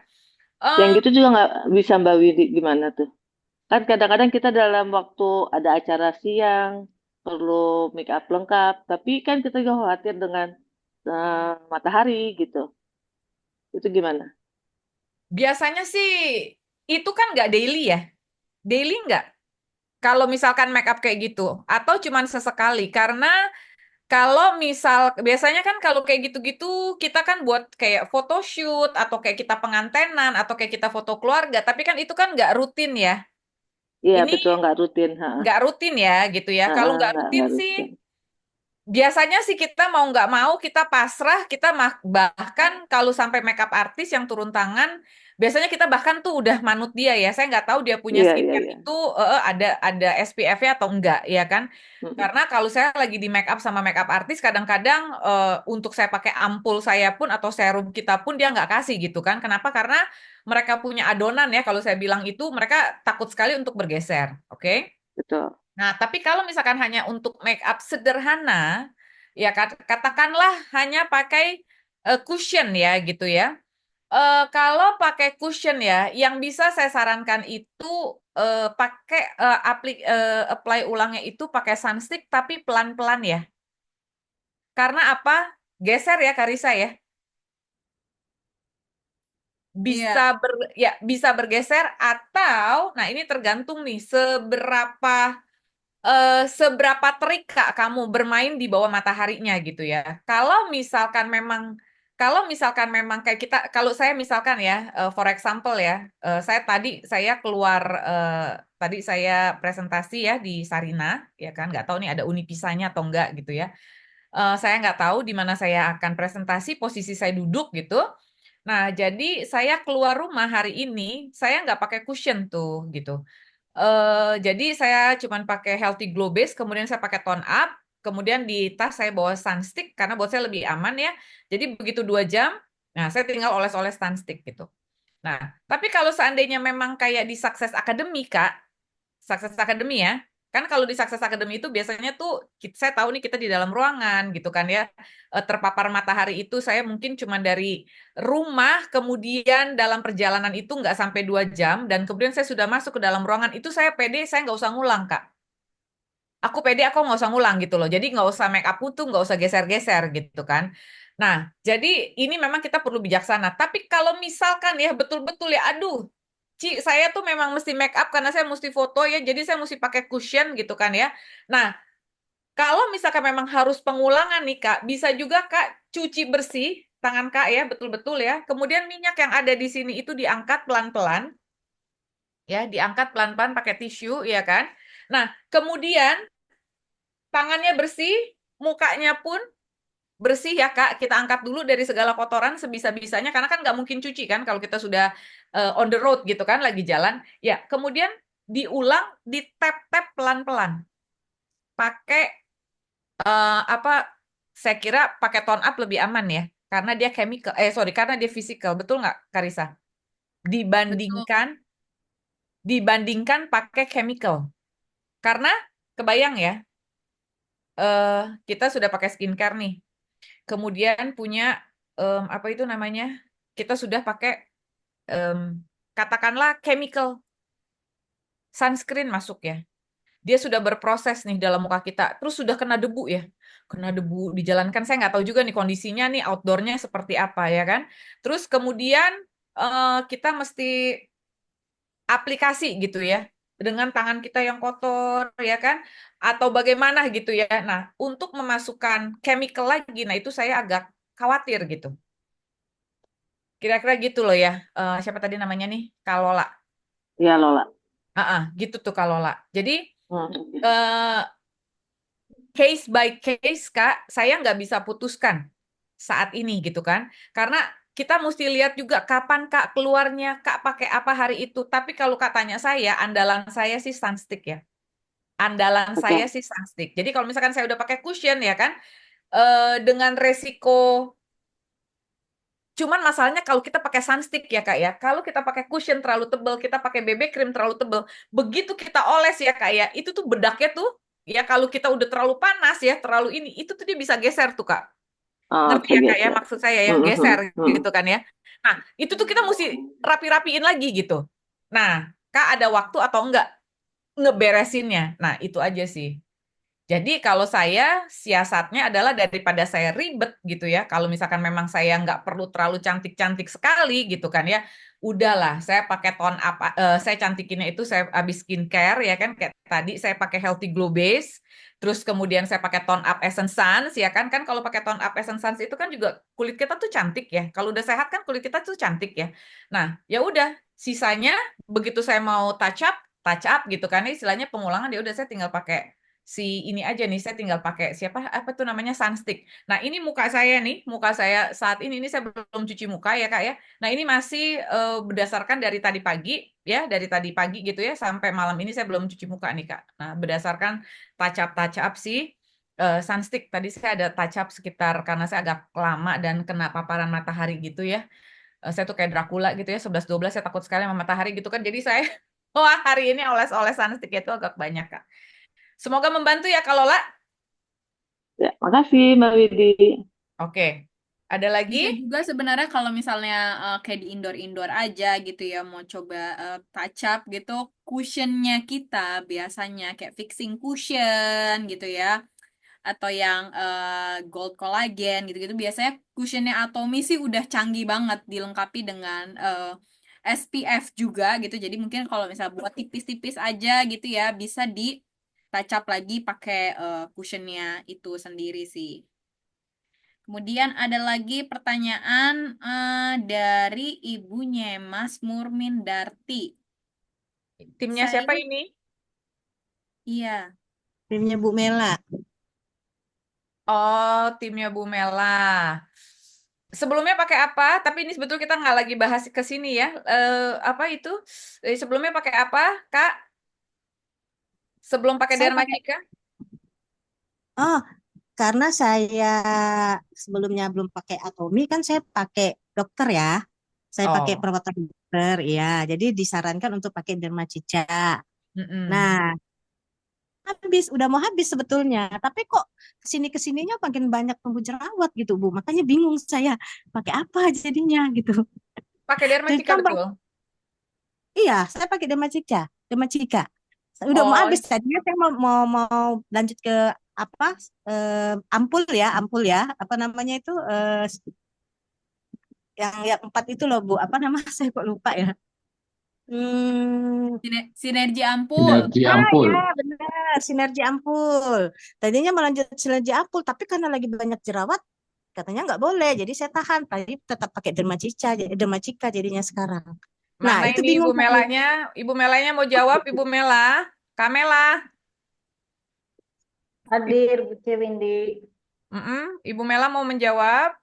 Yang Eh, gitu juga nggak bisa Mbak Widi gimana tuh? Kan kadang-kadang kita dalam waktu ada acara siang, perlu make up lengkap, tapi kan kita juga khawatir dengan matahari gitu. Itu gimana? biasanya sih itu kan nggak daily ya. Daily nggak? Kalau misalkan make up kayak gitu, atau cuman sesekali. Karena kalau misal biasanya kan kalau kayak gitu-gitu kita kan buat kayak photoshoot atau kayak kita pengantenan atau kayak kita foto keluarga, tapi kan itu kan nggak rutin ya. Iya Ini betul nggak rutin, ha, nggak rutin ya gitu ya. Kalau nggak rutin nggak sih rutin. Biasanya sih kita mau nggak mau kita pasrah, kita bahkan kalau sampai makeup artis yang turun tangan, biasanya kita bahkan tuh udah manut dia ya. Saya nggak tahu dia punya Iya, iya, skincare iya. itu ada SPF-nya atau enggak ya kan? Mm-mm. Karena kalau saya lagi di make up sama makeup artis, kadang-kadang untuk saya pakai ampul saya pun atau serum kita pun dia nggak kasih gitu kan? Kenapa? Karena mereka punya adonan ya. Kalau saya bilang itu mereka takut sekali untuk bergeser, oke? Betul. Nah, tapi kalau misalkan hanya untuk make up sederhana, ya katakanlah hanya pakai cushion ya gitu ya. Kalau pakai cushion ya, yang bisa saya sarankan itu pakai apply ulangnya itu pakai sunstick tapi pelan-pelan ya. Karena apa? Geser ya Karisa ya. Bisa Iya, bisa bergeser atau nah ini tergantung nih seberapa terik Kak kamu bermain di bawah mataharinya gitu ya. Kalau misalkan memang kayak kita, kalau saya misalkan ya, for example ya, saya keluar tadi saya presentasi ya di Sarina, ya kan, nggak tahu nih ada Unipisanya atau enggak gitu ya. Saya nggak tahu di mana saya akan presentasi, posisi saya duduk gitu. Nah, jadi saya keluar rumah hari ini, saya nggak pakai cushion tuh gitu. Jadi saya cuman pakai Healthy Glow Base, kemudian saya pakai tone up, kemudian di tas saya bawa sunstick karena buat saya lebih aman ya. Jadi begitu 2 jam, nah saya tinggal oles-oles sunstick gitu. Nah, tapi kalau seandainya memang kayak di Success Academy, Kak, Success Academy ya, kan kalau di Success Academy itu biasanya tuh saya tahu nih kita di dalam ruangan gitu kan ya, terpapar matahari itu saya mungkin cuma dari rumah, kemudian dalam perjalanan itu nggak sampai 2 jam, dan kemudian saya sudah masuk ke dalam ruangan itu saya pede, saya nggak usah ngulang, Kak. Aku pede, aku nggak usah ngulang gitu loh. Jadi nggak usah make up tuh nggak usah geser-geser gitu kan. Nah, jadi ini memang kita perlu bijaksana. Tapi kalau misalkan ya betul-betul ya, aduh, Ci, saya tuh memang mesti make up karena saya mesti foto ya, jadi saya mesti pakai cushion gitu kan ya. Nah, kalau misalkan memang harus pengulangan nih Kak, bisa juga Kak cuci bersih tangan Kak ya, betul-betul ya. Kemudian minyak yang ada di sini itu diangkat pelan-pelan, ya, diangkat pelan-pelan pakai tisu, ya kan. Nah, kemudian tangannya bersih, mukanya pun bersih ya Kak. Kita angkat dulu dari segala kotoran sebisa-bisanya karena kan nggak mungkin cuci kan kalau kita sudah on the road gitu kan lagi jalan. Ya, kemudian diulang, di tap-tap pelan-pelan. Pakai apa? Saya kira pakai tone up lebih aman ya karena dia chemical. Sorry, karena dia physical. Betul nggak, Karisa? betul. Dibandingkan dibandingkan pakai chemical. Karena kebayang ya, eh kita sudah pakai skincare nih. Kemudian punya apa itu namanya? Kita sudah pakai em, katakanlah chemical sunscreen masuk ya. Dia sudah berproses nih dalam muka kita. Terus sudah kena debu ya. Kena debu di jalan kan saya nggak tahu juga nih kondisinya nih outdoornya seperti apa ya kan. Terus kemudian kita mesti aplikasi gitu ya dengan tangan kita yang kotor ya kan atau bagaimana gitu ya. Nah, untuk memasukkan chemical lagi, nah itu saya agak khawatir gitu. Kira-kira gitu loh ya. Siapa tadi namanya nih? Kalola. Iya, Lola. Gitu tuh Kalola. Jadi Hmm, oke. eh, case by case Kak, saya nggak bisa putuskan saat ini gitu kan. Karena kita mesti lihat juga kapan Kak keluarnya, Kak pakai apa hari itu. Tapi kalau katanya saya, andalan saya sih sunstick ya. Andalan saya Oke. sih sunstick. Jadi kalau misalkan saya udah pakai cushion ya kan, dengan resiko, cuman masalahnya kalau kita pakai sunstick ya Kak ya, kalau kita pakai cushion terlalu tebal, kita pakai BB cream terlalu tebal, begitu kita oles ya Kak ya, itu tuh bedaknya tuh, ya kalau kita udah terlalu panas ya, terlalu ini, itu tuh dia bisa geser tuh Kak. Oh, Ngerti oke, ya Kak ya, geser. maksud saya ya, Hmm, hmm, geser hmm. gitu kan ya. Nah, itu tuh kita mesti rapi-rapiin lagi gitu. Nah, Kak ada waktu atau enggak ngeberesinnya? Nah, itu aja sih. Jadi kalau saya siasatnya adalah daripada saya ribet gitu ya, kalau misalkan memang saya nggak perlu terlalu cantik-cantik sekali gitu kan ya, udahlah saya pakai tone apa, saya cantikinnya itu saya habis skincare ya kan, kayak tadi saya pakai Healthy Glow Base, terus kemudian saya pakai tone up Essence Sans ya kan, kan kalau pakai tone up Essence Sans itu kan juga kulit kita tuh cantik ya, kalau udah sehat kan kulit kita tuh cantik ya. Nah ya udah, sisanya begitu saya mau touch up gitu kan, istilahnya pengulangan, ya udah saya tinggal pakai si ini aja nih, saya tinggal pakai apa tuh namanya sunstick. Nah ini muka saya nih, muka saya saat ini saya belum cuci muka ya Kak ya. Nah ini masih berdasarkan dari tadi pagi ya, dari tadi pagi gitu ya sampai malam ini saya belum cuci muka nih Kak. Nah berdasarkan touch up sih sunstick tadi saya ada touch up sekitar karena saya agak lama dan kena paparan matahari gitu ya. Saya tuh kayak Dracula gitu ya 11-12 saya takut sekali sama matahari gitu kan. Jadi saya wah hari ini oles-oles sunstick itu agak banyak Kak. Semoga membantu ya Kak Lola. Ya, makasih Mbak Widi. Oke. Ada lagi? Bisa juga sebenarnya kalau misalnya kayak di indoor-indoor aja gitu ya, mau coba touch up gitu, cushionnya kita biasanya kayak fixing cushion gitu ya, atau yang gold collagen gitu-gitu, biasanya cushionnya Atomy sih udah canggih banget, dilengkapi dengan SPF juga gitu, jadi mungkin kalau misalnya buat tipis-tipis aja gitu ya, bisa di touch up lagi pakai cushionnya itu sendiri sih. Kemudian ada lagi pertanyaan dari ibunya Mas Murmin Darti. Timnya Saya siapa ini, ini? iya, Timnya Bu Mela. Oh, timnya Bu Mela. Sebelumnya pakai apa? Tapi ini sebetulnya kita nggak lagi bahas ke sini ya. Apa itu? Sebelumnya pakai apa, Kak? Sebelum pakai Saya pakai, Dermagika? oh, karena saya sebelumnya belum pakai Atomy kan saya pakai dokter ya. Saya pakai Oh. perawatan dokter, ya. Jadi disarankan untuk pakai Dermacica. Mm-mm. Nah, udah mau habis sebetulnya. Tapi kok kesininya makin banyak tumbuh jerawat gitu, Bu. Makanya bingung saya pakai apa jadinya gitu. Pakai Dan Dermagika tambah, betul. iya, saya pakai Dermacica, Dermacica. Udah mau Oh, habis tadinya saya mau lanjut ke apa ampul ya apa namanya itu yang 4 itu loh Bu, apa nama saya kok lupa ya. hmm, sinergi ampul. Sinergi ampul. ya benar, sinergi ampul. Tadinya mau lanjut sinergi ampul tapi karena lagi banyak jerawat katanya nggak boleh, jadi saya tahan, tadi tetap pakai Dermacica jadinya sekarang. Nah mana itu ini Ibu bingung saya. Melanya? Ibu Melanya mau jawab, Ibu Mela. Kamela. Hadir Bu Windy. Mm-mm. Ibu Mela mau menjawab.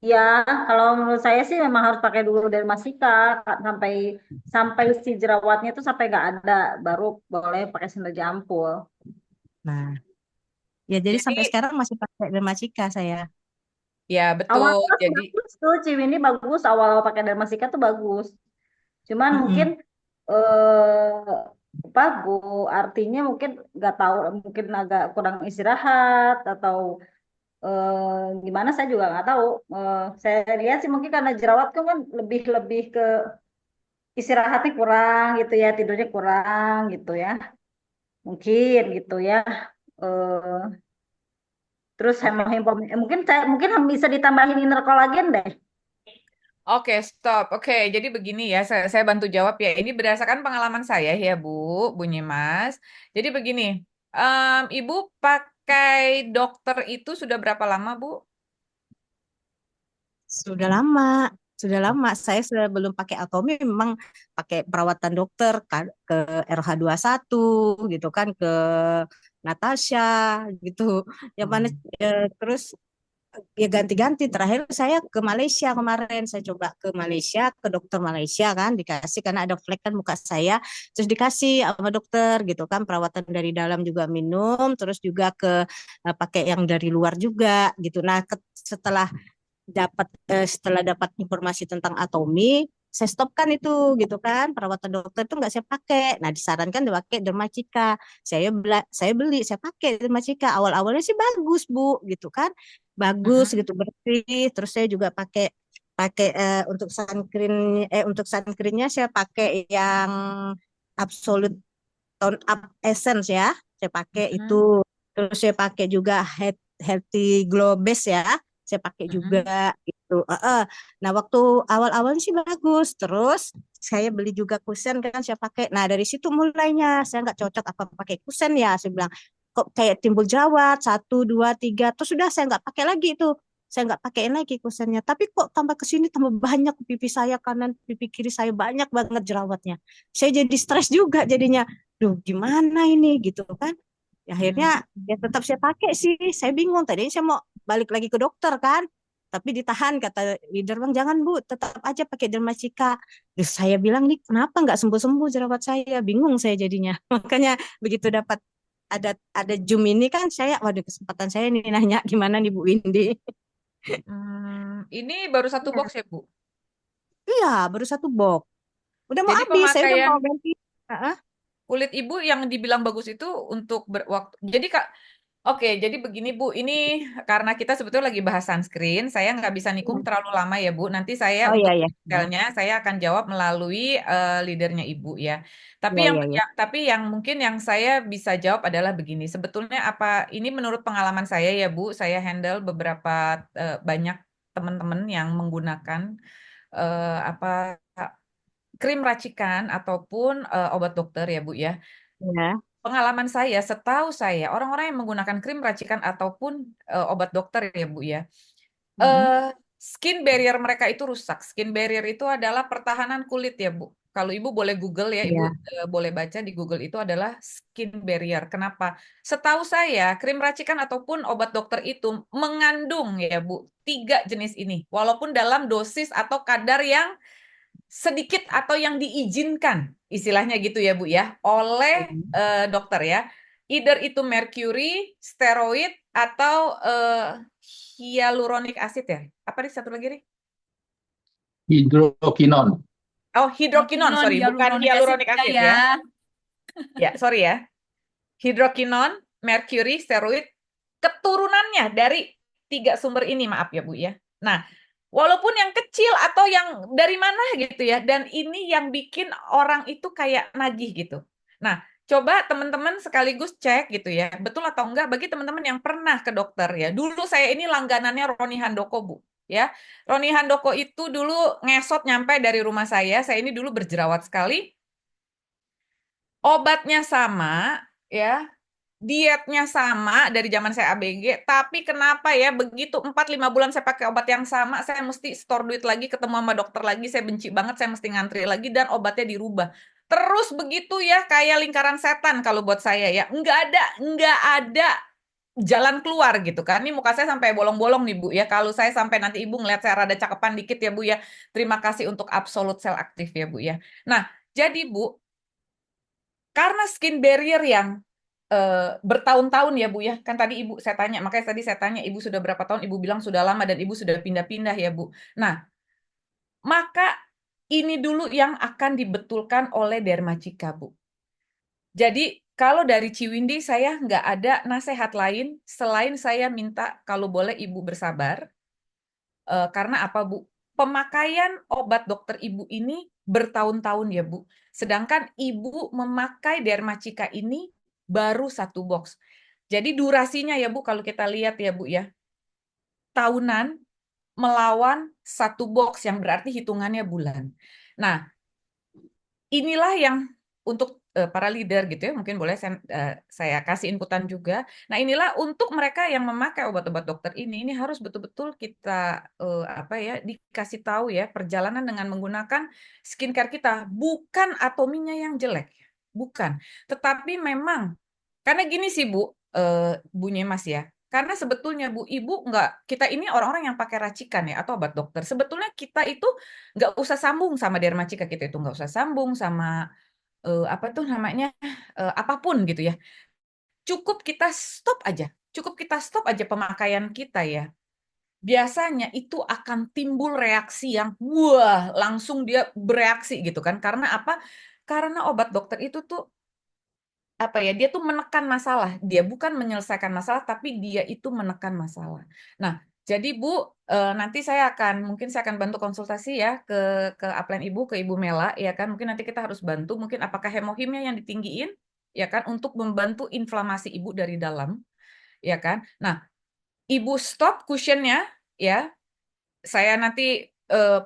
Ya, kalau menurut saya sih memang harus pakai dulu Dermasika sampai sampai si jerawatnya itu sampai nggak ada, baru boleh pakai sinergi ampul. Nah ya jadi sampai Jadi, sekarang masih pakai Dermacica saya. ya betul. Awalnya sih Jadi, bagus tuh, Ciwini bagus awal pakai Dermasika tuh bagus. Cuman mungkin Mm-mm. apa Bu artinya mungkin nggak tahu, mungkin agak kurang istirahat atau gimana saya juga nggak tahu. Saya lihat sih mungkin karena jerawat kan lebih lebih ke istirahatnya kurang gitu ya, tidurnya kurang gitu ya, mungkin gitu ya. Eh, Terus oke. mungkin saya mungkin bisa ditambahin inner collagen deh. Oke, stop. Oke, jadi begini ya, saya bantu jawab ya. Ini berdasarkan pengalaman saya ya, Bu Nyimas. Jadi begini, Ibu pakai dokter itu sudah berapa lama, Bu? Sudah lama, sudah lama. Saya sudah belum pakai Atomy, memang pakai perawatan dokter ke RH21 gitu kan, ke Natasha gitu. Yang mana terus ya ganti-ganti. Terakhir saya ke Malaysia kemarin, saya coba ke Malaysia, ke dokter Malaysia kan, dikasih karena ada flek kan muka saya, terus dikasih sama dokter gitu kan, perawatan dari dalam juga minum, terus juga ke pakai yang dari luar juga gitu. Nah, setelah dapat informasi tentang Atomy, saya stopkan itu gitu kan, perawatan dokter itu nggak saya pakai. Nah disarankan dipakai Dermacica. Saya pakai Dermacica. Awal-awalnya sih bagus Bu gitu kan, bagus Mm-mm. gitu, bersih. Terus saya juga pakai pakai untuk sunscreennya saya pakai yang Absolute Tone Up Essence ya, saya pakai Mm-mm. itu. Terus saya pakai juga Healthy Glow Base ya, saya pakai Mm-mm. juga gitu. Nah waktu awal-awal sih bagus, terus saya beli juga kusen kan saya pakai. Nah dari situ mulainya saya nggak cocok apa pakai kusen ya, saya bilang kok kayak timbul jerawat 1, 2, 3, terus sudah saya nggak pakai lagi itu. Saya nggak pakein lagi kusennya, tapi kok tambah ke sini tambah banyak pipi saya kanan, pipi kiri saya banyak banget jerawatnya. Saya jadi stres juga jadinya. Duh, gimana ini gitu kan? Ya, Hmm. akhirnya ya tetap saya pakai sih. Saya bingung. Tadinya saya mau balik lagi ke dokter kan. Tapi ditahan kata leader bang, jangan Bu, tetap aja pakai Dermacika. Terus saya bilang nih, kenapa nggak sembuh-sembuh jerawat saya? Bingung saya jadinya. Makanya begitu dapat ada Zoom ini kan saya, waduh kesempatan saya nih nanya gimana nih Bu Windy. Ini baru satu Iya, box ya, Bu? iya, baru satu box. Udah mau Jadi habis, saya udah pemakaian mau ganti. Heeh. kulit ibu yang dibilang bagus itu untuk berwaktu. Jadi Kak, oke, jadi begini Bu, ini karena kita sebetulnya lagi bahas sunscreen, saya nggak bisa nikung terlalu lama ya Bu. Nanti saya Oh untuk iya, iya. detailnya saya akan jawab melalui leadernya Ibu ya. Tapi Iya, yang iya, iya. tapi yang mungkin yang saya bisa jawab adalah begini. Sebetulnya apa ini menurut pengalaman saya ya Bu, saya handle beberapa banyak teman-teman yang menggunakan apa krim racikan ataupun obat dokter ya Bu ya. Iya. Pengalaman saya, setahu saya, orang-orang yang menggunakan krim racikan ataupun obat dokter ya Bu ya, Mm-mm. skin barrier mereka itu rusak. Skin barrier itu adalah pertahanan kulit ya Bu. Kalau Ibu boleh Google ya, Ibu Iya. boleh baca di Google itu adalah skin barrier. Kenapa? Setahu saya, krim racikan ataupun obat dokter itu mengandung ya Bu, 3 jenis ini. Walaupun dalam dosis atau kadar yang sedikit atau yang diizinkan, istilahnya gitu ya Bu ya, oleh dokter ya. Either itu mercury, steroid, atau hyaluronic acid ya. Apa nih satu lagi nih? Hidrokinon. Oh, hidrokinon, Hidrokinon, sorry, bukan hyaluronic acid hyaluronic acid ya. ya. Ya, sorry ya. Hidrokinon, mercury, steroid, keturunannya dari 3 sumber ini, maaf ya Bu ya. Nah, walaupun yang kecil atau yang dari mana gitu ya, dan ini yang bikin orang itu kayak nagih gitu. Nah, coba teman-teman sekaligus cek gitu ya, betul atau enggak bagi teman-teman yang pernah ke dokter ya. Dulu saya ini langganannya Roni Handoko, Bu. Ya, Roni Handoko itu dulu ngesot nyampe dari rumah saya ini dulu berjerawat sekali, obatnya sama, ya, dietnya sama dari zaman saya ABG, tapi kenapa ya begitu 4-5 bulan saya pakai obat yang sama, saya mesti store duit lagi, ketemu sama dokter lagi, saya benci banget, saya mesti ngantri lagi, dan obatnya dirubah. Terus begitu ya, kayak lingkaran setan kalau buat saya ya. Nggak ada jalan keluar gitu kan. Ini muka saya sampai bolong-bolong nih Bu ya. Kalau saya sampai nanti Ibu ngeliat saya rada cakepan dikit ya Bu ya. Terima kasih untuk Absolute Cell Active ya Bu ya. Nah, jadi Bu, karena skin barrier yang bertahun-tahun ya Bu ya. Kan tadi Ibu saya tanya, makanya tadi saya tanya Ibu sudah berapa tahun, Ibu bilang sudah lama dan Ibu sudah pindah-pindah ya Bu. Nah, maka ini dulu yang akan dibetulkan oleh Dermacika Bu. Jadi kalau dari Ciwindi saya nggak ada nasihat lain selain saya minta kalau boleh Ibu bersabar. Karena apa Bu? Pemakaian obat dokter Ibu ini bertahun-tahun ya Bu. Sedangkan Ibu memakai Dermacika ini baru 1 box. Jadi durasinya ya Bu, kalau kita lihat ya Bu ya, tahunan melawan 1 box yang berarti hitungannya bulan. Nah, inilah yang untuk para leader gitu ya, mungkin boleh saya kasih inputan juga. Nah, inilah untuk mereka yang memakai obat-obat dokter ini harus betul-betul kita apa ya, dikasih tahu ya perjalanan dengan menggunakan skincare kita, bukan atominya yang jelek, bukan. Tetapi memang karena gini sih Bu, Bu Nyemas ya. Karena sebetulnya Bu, Ibu nggak, kita ini orang-orang yang pakai racikan ya atau obat dokter. Sebetulnya kita itu nggak usah sambung sama Dermacika, kita itu nggak usah sambung sama apa tuh namanya apapun gitu ya. Cukup kita stop aja, cukup kita stop aja pemakaian kita ya. Biasanya itu akan timbul reaksi yang wah langsung dia bereaksi gitu kan. Karena apa? Karena obat dokter itu tuh apa ya, dia tuh menekan masalah, dia bukan menyelesaikan masalah, tapi dia itu menekan masalah. Nah, jadi Bu, nanti mungkin saya akan bantu konsultasi ya ke upline Ibu, ke Ibu Mela, ya kan, mungkin nanti kita harus bantu, mungkin apakah hemohimnya yang ditinggiin, ya kan, untuk membantu inflamasi Ibu dari dalam, ya kan. Nah, Ibu stop cushionnya, ya, saya nanti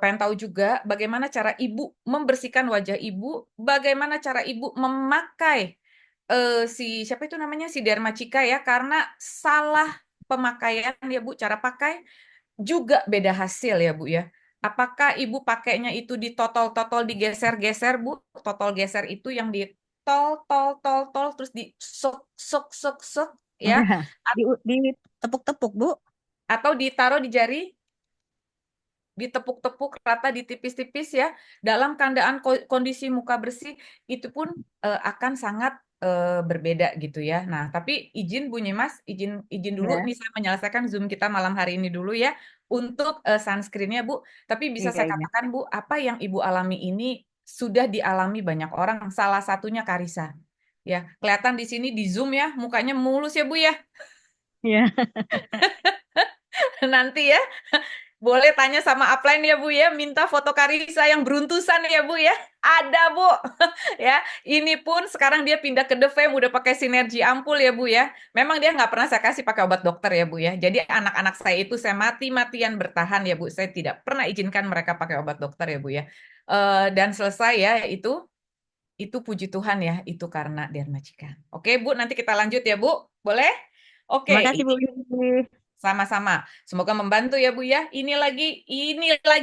pengen tahu juga bagaimana cara Ibu membersihkan wajah Ibu, bagaimana cara Ibu memakai siapa itu namanya, si Dermacika ya, karena salah pemakaian ya Bu, cara pakai juga beda hasil ya Bu ya. Apakah Ibu pakainya itu di totol-totol digeser-geser Bu? Totol geser itu yang di tol terus di sok ya, Di, ditepuk-tepuk, Bu. atau ditaruh di jari, ditepuk-tepuk rata, ditipis-tipis ya, dalam keadaan kondisi muka bersih, itu pun akan sangat berbeda gitu ya. Nah, tapi izin Bunyi Mas, izin dulu Ya, nih saya menyelesaikan Zoom kita malam hari ini dulu ya untuk sunscreen-nya Bu. Tapi bisa iya, saya iya. katakan Bu, apa yang Ibu alami ini sudah dialami banyak orang, salah satunya Karisa. Ya, kelihatan di sini di Zoom ya, mukanya mulus ya Bu ya. Iya. Nanti ya, boleh tanya sama upline ya Bu ya, minta foto Karisa yang beruntusan ya Bu ya. Ada Bu. Ya, ini pun sekarang dia pindah ke The Fame udah pakai sinergi ampul ya Bu ya. Memang dia nggak pernah saya kasih pakai obat dokter ya Bu ya. Jadi anak-anak saya itu saya mati-matian bertahan ya Bu. Saya tidak pernah izinkan mereka pakai obat dokter ya Bu ya. Dan selesai ya itu puji Tuhan ya, itu karena Dermacikan. Oke Bu, nanti kita lanjut ya Bu. Boleh? Terima Oke, kasih, Bu Windy. sama-sama. Semoga membantu ya Bu ya. Ini lagi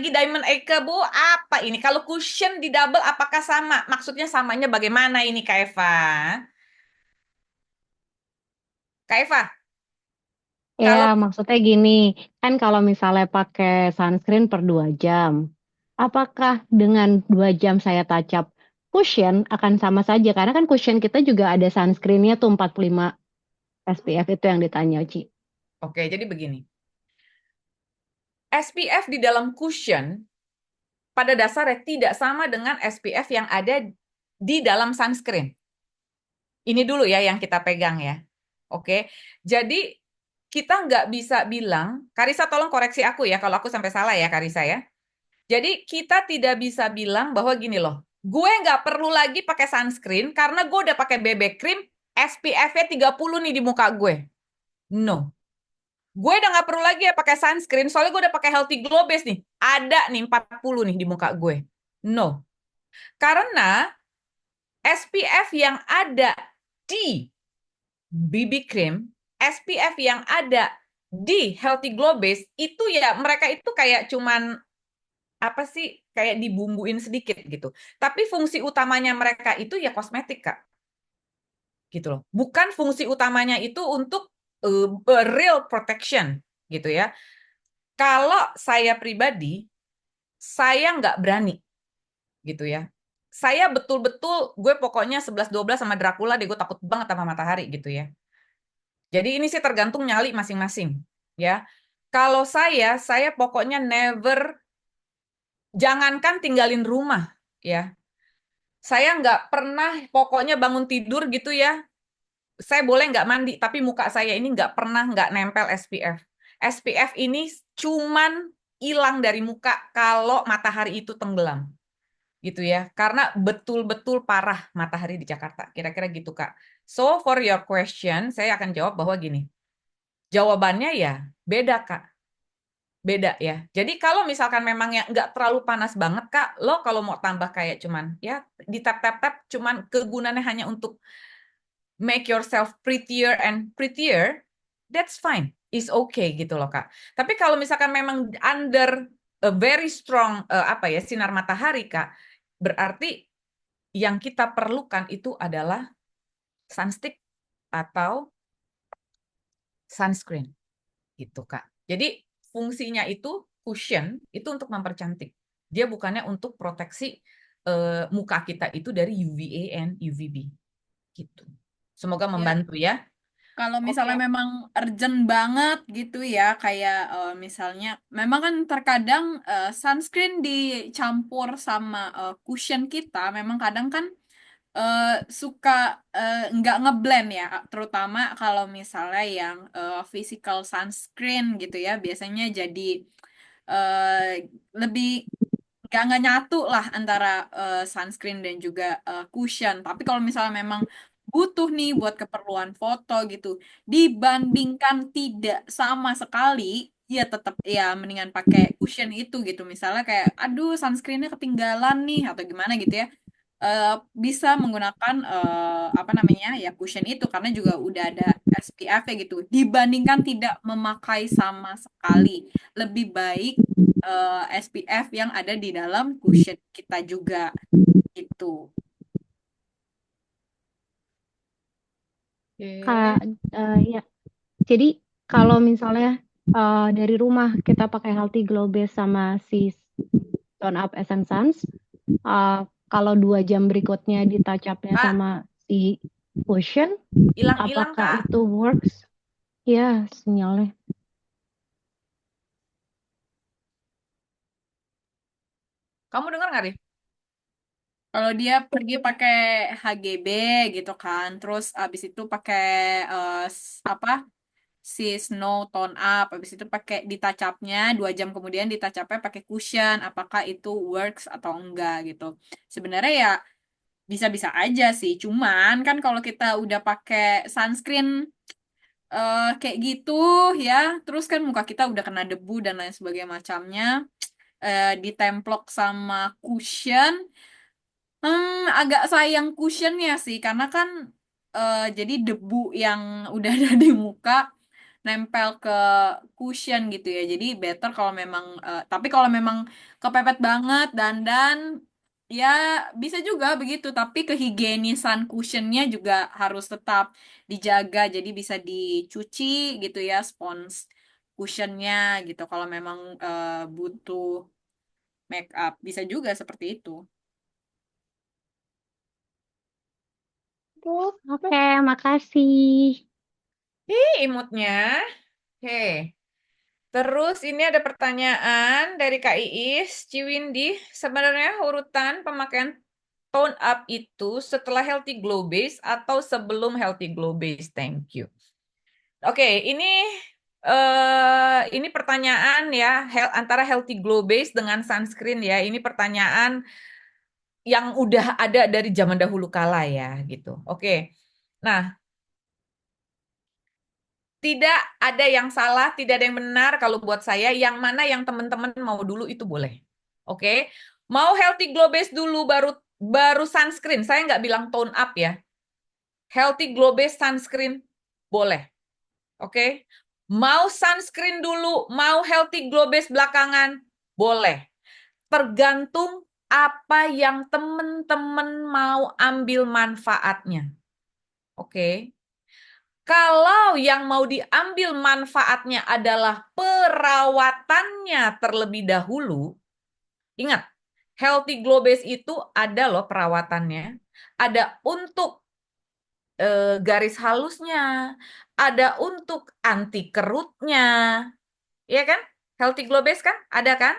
Diamond Eke Bu. Apa ini? Kalau cushion di double apakah sama? Maksudnya samanya bagaimana ini Kak Eva? Kak Eva, Ya, kalau maksudnya gini, kan kalau misalnya pakai sunscreen per 2 jam, apakah dengan 2 jam saya touch up cushion akan sama saja? Karena kan cushion kita juga ada sunscreennya tuh 45 SPF itu yang ditanya, Ci. Oke, jadi begini. SPF di dalam cushion pada dasarnya tidak sama dengan SPF yang ada di dalam sunscreen. Ini dulu ya yang kita pegang ya. Oke, jadi kita nggak bisa bilang, Karisa tolong koreksi aku ya kalau aku sampai salah ya Karisa ya. Jadi kita tidak bisa bilang bahwa gini loh, gue nggak perlu lagi pakai sunscreen karena gue udah pakai BB cream SPF-nya 30 nih di muka gue. No. Gue udah nggak perlu lagi ya pakai sunscreen, soalnya gue udah pakai Healthy Glow Base nih. Ada nih 40 nih di muka gue. No. Karena SPF yang ada di BB cream, SPF yang ada di Healthy Glow Base, itu ya mereka itu kayak cuman apa sih kayak dibumbuin sedikit gitu. Tapi fungsi utamanya mereka itu ya kosmetik Kak. Gitu loh. Bukan fungsi utamanya itu untuk real protection gitu ya. Kalau saya pribadi saya nggak berani gitu ya. Saya betul-betul gue pokoknya 11-12 sama Dracula deh gue takut banget sama matahari gitu ya. Jadi ini sih tergantung nyali masing-masing ya. Kalau saya pokoknya never jangankan tinggalin rumah ya. Saya nggak pernah pokoknya bangun tidur gitu ya. Saya boleh nggak mandi, tapi muka saya ini nggak pernah nggak nempel SPF. SPF ini cuman hilang dari muka kalau matahari itu tenggelam. Gitu ya. Karena betul-betul parah matahari di Jakarta. Kira-kira gitu, Kak. So, for your question, saya akan jawab bahwa gini. Jawabannya ya beda, Kak. Beda ya. Jadi kalau misalkan memang yang nggak terlalu panas banget, Kak, lo kalau mau tambah kayak cuman ya di tap-tap-tap cuman kegunaannya hanya untuk make yourself prettier and prettier, that's fine. Is okay gitu loh, Kak. Tapi kalau misalkan memang under a very strong apa ya sinar matahari, Kak, berarti yang kita perlukan itu adalah sunstick atau sunscreen gitu, Kak. Jadi fungsinya itu cushion itu untuk mempercantik. Dia bukannya untuk proteksi muka kita itu dari UVA and UVB gitu. Semoga Ya, membantu ya. kalau Oke. misalnya memang urgent banget gitu ya, kayak misalnya, memang kan terkadang sunscreen dicampur sama cushion kita, memang kadang kan eh, suka nggak ngeblend ya, terutama kalau misalnya yang physical sunscreen gitu ya, biasanya jadi lebih nggak nyatu lah antara sunscreen dan juga cushion. Tapi kalau misalnya memang butuh nih buat keperluan foto gitu, dibandingkan tidak sama sekali, ya tetap ya mendingan pakai cushion itu gitu. Misalnya kayak, aduh sunscreennya ketinggalan nih atau gimana gitu ya, eh, bisa menggunakan apa namanya ya cushion itu karena juga udah ada SPF ya gitu. Dibandingkan tidak memakai sama sekali, lebih baik SPF yang ada di dalam cushion kita juga gitu. Kak, ya. Jadi kalau misalnya dari rumah kita pakai Healthy Glow Base sama si Tone Up Essence Suns, uh, kalau 2 jam berikutnya di touch up-nya Kak, sama si Cushion, hilang-hilang apakah Kak. itu works? Ya, sinyalnya. Kamu dengar nggak, Rif? Kalau dia pergi pakai HGB gitu kan, terus abis itu pakai apa si Snow Tone Up, abis itu pakai di touch up-nya 2 jam kemudian di touch up-nya pakai cushion, apakah itu works atau enggak gitu. Sebenarnya ya bisa-bisa aja sih, cuman kan kalau kita udah pakai sunscreen kayak gitu ya, terus kan muka kita udah kena debu dan lain sebagainya macamnya, ditemplok sama cushion. Agak sayang cushionnya sih, karena kan jadi debu yang udah ada di muka nempel ke cushion gitu ya. Jadi better kalau memang, tapi kalau memang kepepet banget dandan, ya bisa juga begitu. Tapi kehigienisan cushionnya juga harus tetap dijaga. Jadi bisa dicuci gitu ya, spons cushionnya gitu. Kalau memang butuh make up, bisa juga seperti itu. Oke, makasih. Imutnya. Oke. Terus ini ada pertanyaan dari Kak Iis, Ciwindi. Sebenarnya urutan pemakaian tone up itu setelah healthy glow base atau sebelum healthy glow base? Thank you. Oke, ini pertanyaan ya, antara healthy glow base dengan sunscreen ya. Ini pertanyaan yang udah ada dari zaman dahulu kala ya, gitu. Oke. Nah, tidak ada yang salah, tidak ada yang benar kalau buat saya. Yang mana yang teman-teman mau dulu itu boleh. Oke. Mau healthy glow base dulu baru baru sunscreen. Saya nggak bilang tone up ya. Healthy glow base sunscreen boleh. Oke. Mau sunscreen dulu, mau healthy glow base belakangan, boleh. Tergantung apa yang teman-teman mau ambil manfaatnya. Oke. Kalau yang mau diambil manfaatnya adalah perawatannya terlebih dahulu, ingat, healthy glow base itu ada loh perawatannya. Ada untuk garis halusnya, ada untuk anti kerutnya, ya kan? Healthy glow base kan? Ada kan?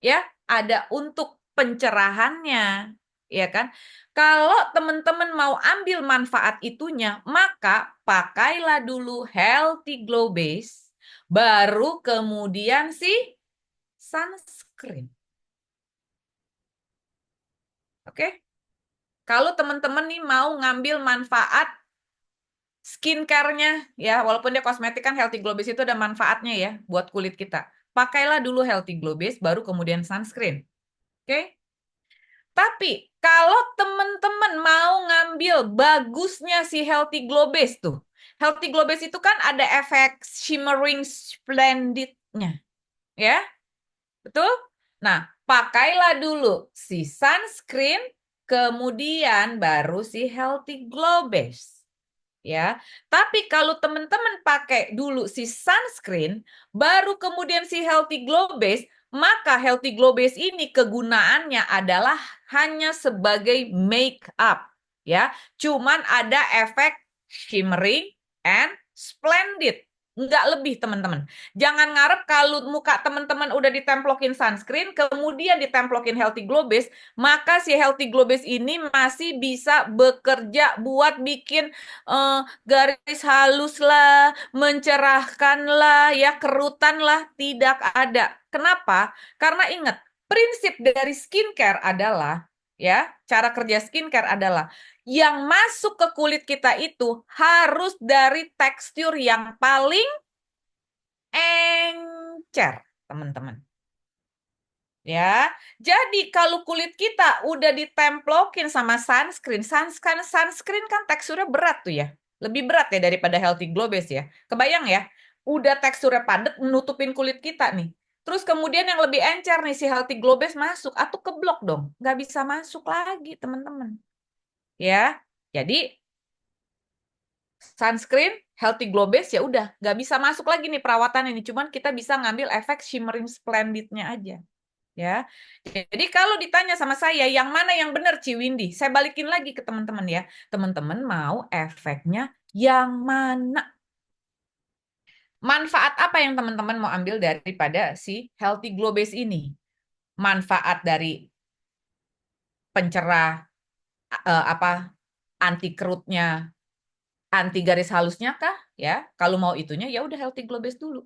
Ya, ada untuk pencerahannya, ya kan? Kalau teman-teman mau ambil manfaat itunya, maka pakailah dulu healthy glow base, baru kemudian si sunscreen. Oke? Kalau teman-teman nih mau ngambil manfaat skincare-nya, ya, walaupun dia kosmetik kan healthy glow base itu ada manfaatnya ya buat kulit kita. Pakailah dulu healthy glow base, baru kemudian sunscreen. Oke? Tapi kalau teman-teman mau ngambil bagusnya si Healthy Glow Base tuh. Healthy Glow Base itu kan ada efek shimmering splendid-nya. Ya, betul? Nah, pakailah dulu si sunscreen, kemudian baru si Healthy Glow Base. Ya, tapi kalau teman-teman pakai dulu si sunscreen, baru kemudian si Healthy Glow Base, maka Healthy Glow Base ini kegunaannya adalah hanya sebagai make up, ya. Cuman ada efek shimmering and splendid. Nggak lebih, teman-teman. Jangan ngarep kalau muka teman-teman udah ditemplokin sunscreen, kemudian ditemplokin Healthy Glow Base, maka si Healthy Glow Base ini masih bisa bekerja buat bikin garis halus lah, mencerahkan lah, ya kerutan lah, tidak ada. Kenapa? Karena ingat, prinsip dari skincare adalah, ya, cara kerja skincare adalah yang masuk ke kulit kita itu harus dari tekstur yang paling encer, teman-teman. Ya, jadi kalau kulit kita udah ditemplokin sama sunscreen kan teksturnya berat tuh ya. Lebih berat ya daripada Healthy Glow Base ya. Kebayang ya, udah teksturnya padat nutupin kulit kita nih. Terus kemudian yang lebih encer nih si Healthy Glow Base masuk, atau keblok dong. Nggak bisa masuk lagi teman-teman. Ya, jadi sunscreen, healthy glow base, ya udah nggak bisa masuk lagi nih perawatan ini. Cuman kita bisa ngambil efek shimmering splendidnya aja. Ya, jadi kalau ditanya sama saya yang mana yang benar Ciwindi, saya balikin lagi ke teman-teman ya. Teman-teman mau efeknya yang mana? Manfaat apa yang teman-teman mau ambil daripada si healthy glow base ini? Manfaat dari pencerah apa anti kerutnya, anti garis halusnya kah? Ya, kalau mau itunya ya udah healthy glow base dulu.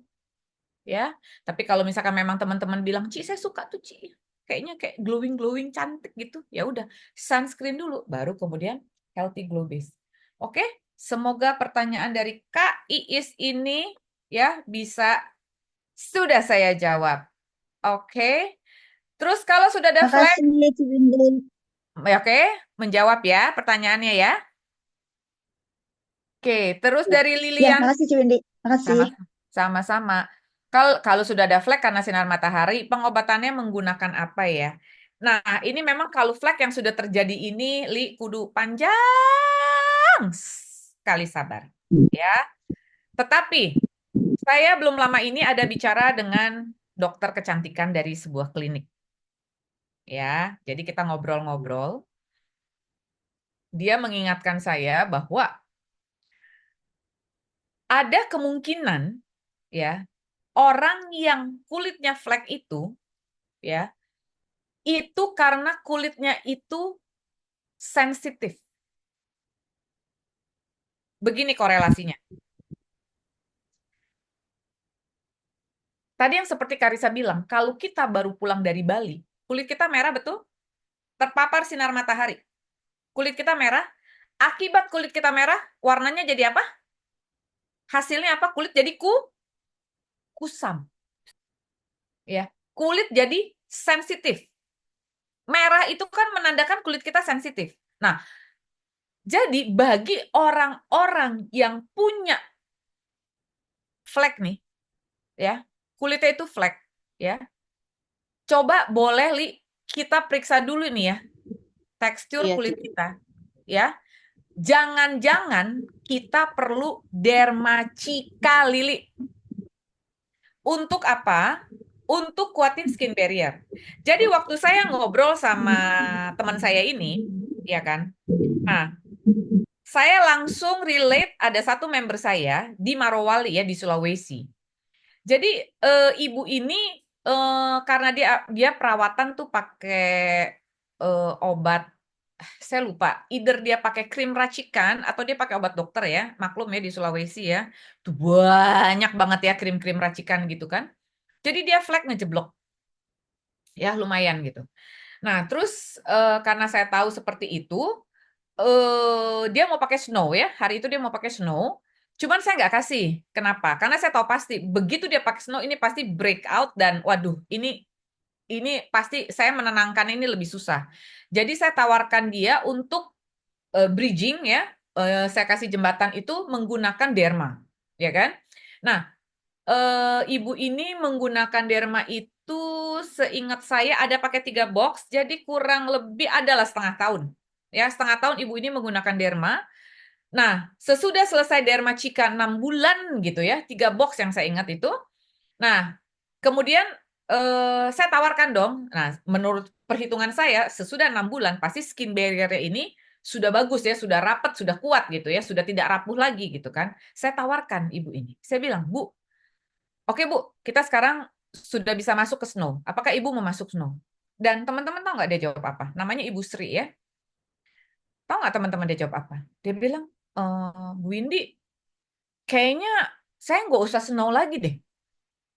Ya, tapi kalau misalkan memang teman-teman bilang, "Ci, saya suka tuh, Ci. Kayaknya kayak glowing-glowing cantik gitu." Ya udah, sunscreen dulu baru kemudian healthy glow base. Oke, semoga pertanyaan dari Kak Iis ini ya bisa sudah saya jawab. Oke. Terus kalau sudah ada flag, Makasih, Ci Windy. oke, menjawab ya pertanyaannya ya. Oke, terus dari Ya, Lilian, makasih Ci Windy. sama Makasih. sama-sama. Kalau sudah ada flek karena sinar matahari, pengobatannya menggunakan apa ya? Nah, ini memang kalau flek yang sudah terjadi ini, Li, kudu panjang sekali sabar. Ya, tetapi saya belum lama ini ada bicara dengan dokter kecantikan dari sebuah klinik. Ya, jadi kita ngobrol-ngobrol. Dia mengingatkan saya bahwa ada kemungkinan ya orang yang kulitnya flek itu ya itu karena kulitnya itu sensitif. Begini korelasinya. Tadi yang seperti Karissa bilang, kalau kita baru pulang dari Bali, kulit kita merah betul? Terpapar sinar matahari. Kulit kita merah. Akibat kulit kita merah, warnanya jadi apa? Hasilnya apa? Kulit jadi kusam. Ya, kulit jadi sensitif. Merah itu kan menandakan kulit kita sensitif. Nah, jadi bagi orang-orang yang punya flek nih, ya, kulitnya itu flek, ya. Coba boleh Li kita periksa dulu nih ya tekstur Iya, kulit Ci. kita, ya. Jangan-jangan kita perlu dermacika Lili. Untuk apa? Untuk kuatin skin barrier. Jadi waktu saya ngobrol sama teman saya ini, ya kan? Nah, saya langsung relate ada satu member saya di Marowali ya di Sulawesi. Jadi ibu ini karena dia perawatan tuh pakai obat, saya lupa, either dia pakai krim racikan atau dia pakai obat dokter ya, maklum ya di Sulawesi ya, tuh banyak banget ya krim-krim racikan gitu kan. Jadi dia flek ngejeblok, ya lumayan gitu. Nah terus karena saya tahu seperti itu, dia mau pakai snow ya, hari itu dia mau pakai snow. Cuman saya nggak kasih. Kenapa? Karena saya tahu pasti begitu dia pakai snow ini pasti breakout dan waduh ini pasti saya menenangkan ini lebih susah. Jadi saya tawarkan dia untuk bridging ya. Saya kasih jembatan itu menggunakan derma, ya kan? Nah, ibu ini menggunakan derma itu seingat saya ada pakai 3 box, jadi kurang lebih adalah setengah tahun. Ya, setengah tahun ibu ini menggunakan derma. Nah, sesudah selesai derma Cika 6 bulan gitu ya, 3 box yang saya ingat itu. Nah, kemudian saya tawarkan dong. Nah, menurut perhitungan saya, sesudah 6 bulan pasti skin barrier ini sudah bagus ya, sudah rapat, sudah kuat gitu ya, sudah tidak rapuh lagi gitu kan. Saya tawarkan ibu ini. Saya bilang, "Bu, oke Bu, kita sekarang sudah bisa masuk ke snow. Apakah Ibu mau masuk snow?" Dan teman-teman tahu nggak dia jawab apa? Namanya Ibu Sri ya. Tahu nggak teman-teman dia jawab apa? Dia bilang, Bu Windy, kayaknya saya nggak usah snow lagi deh.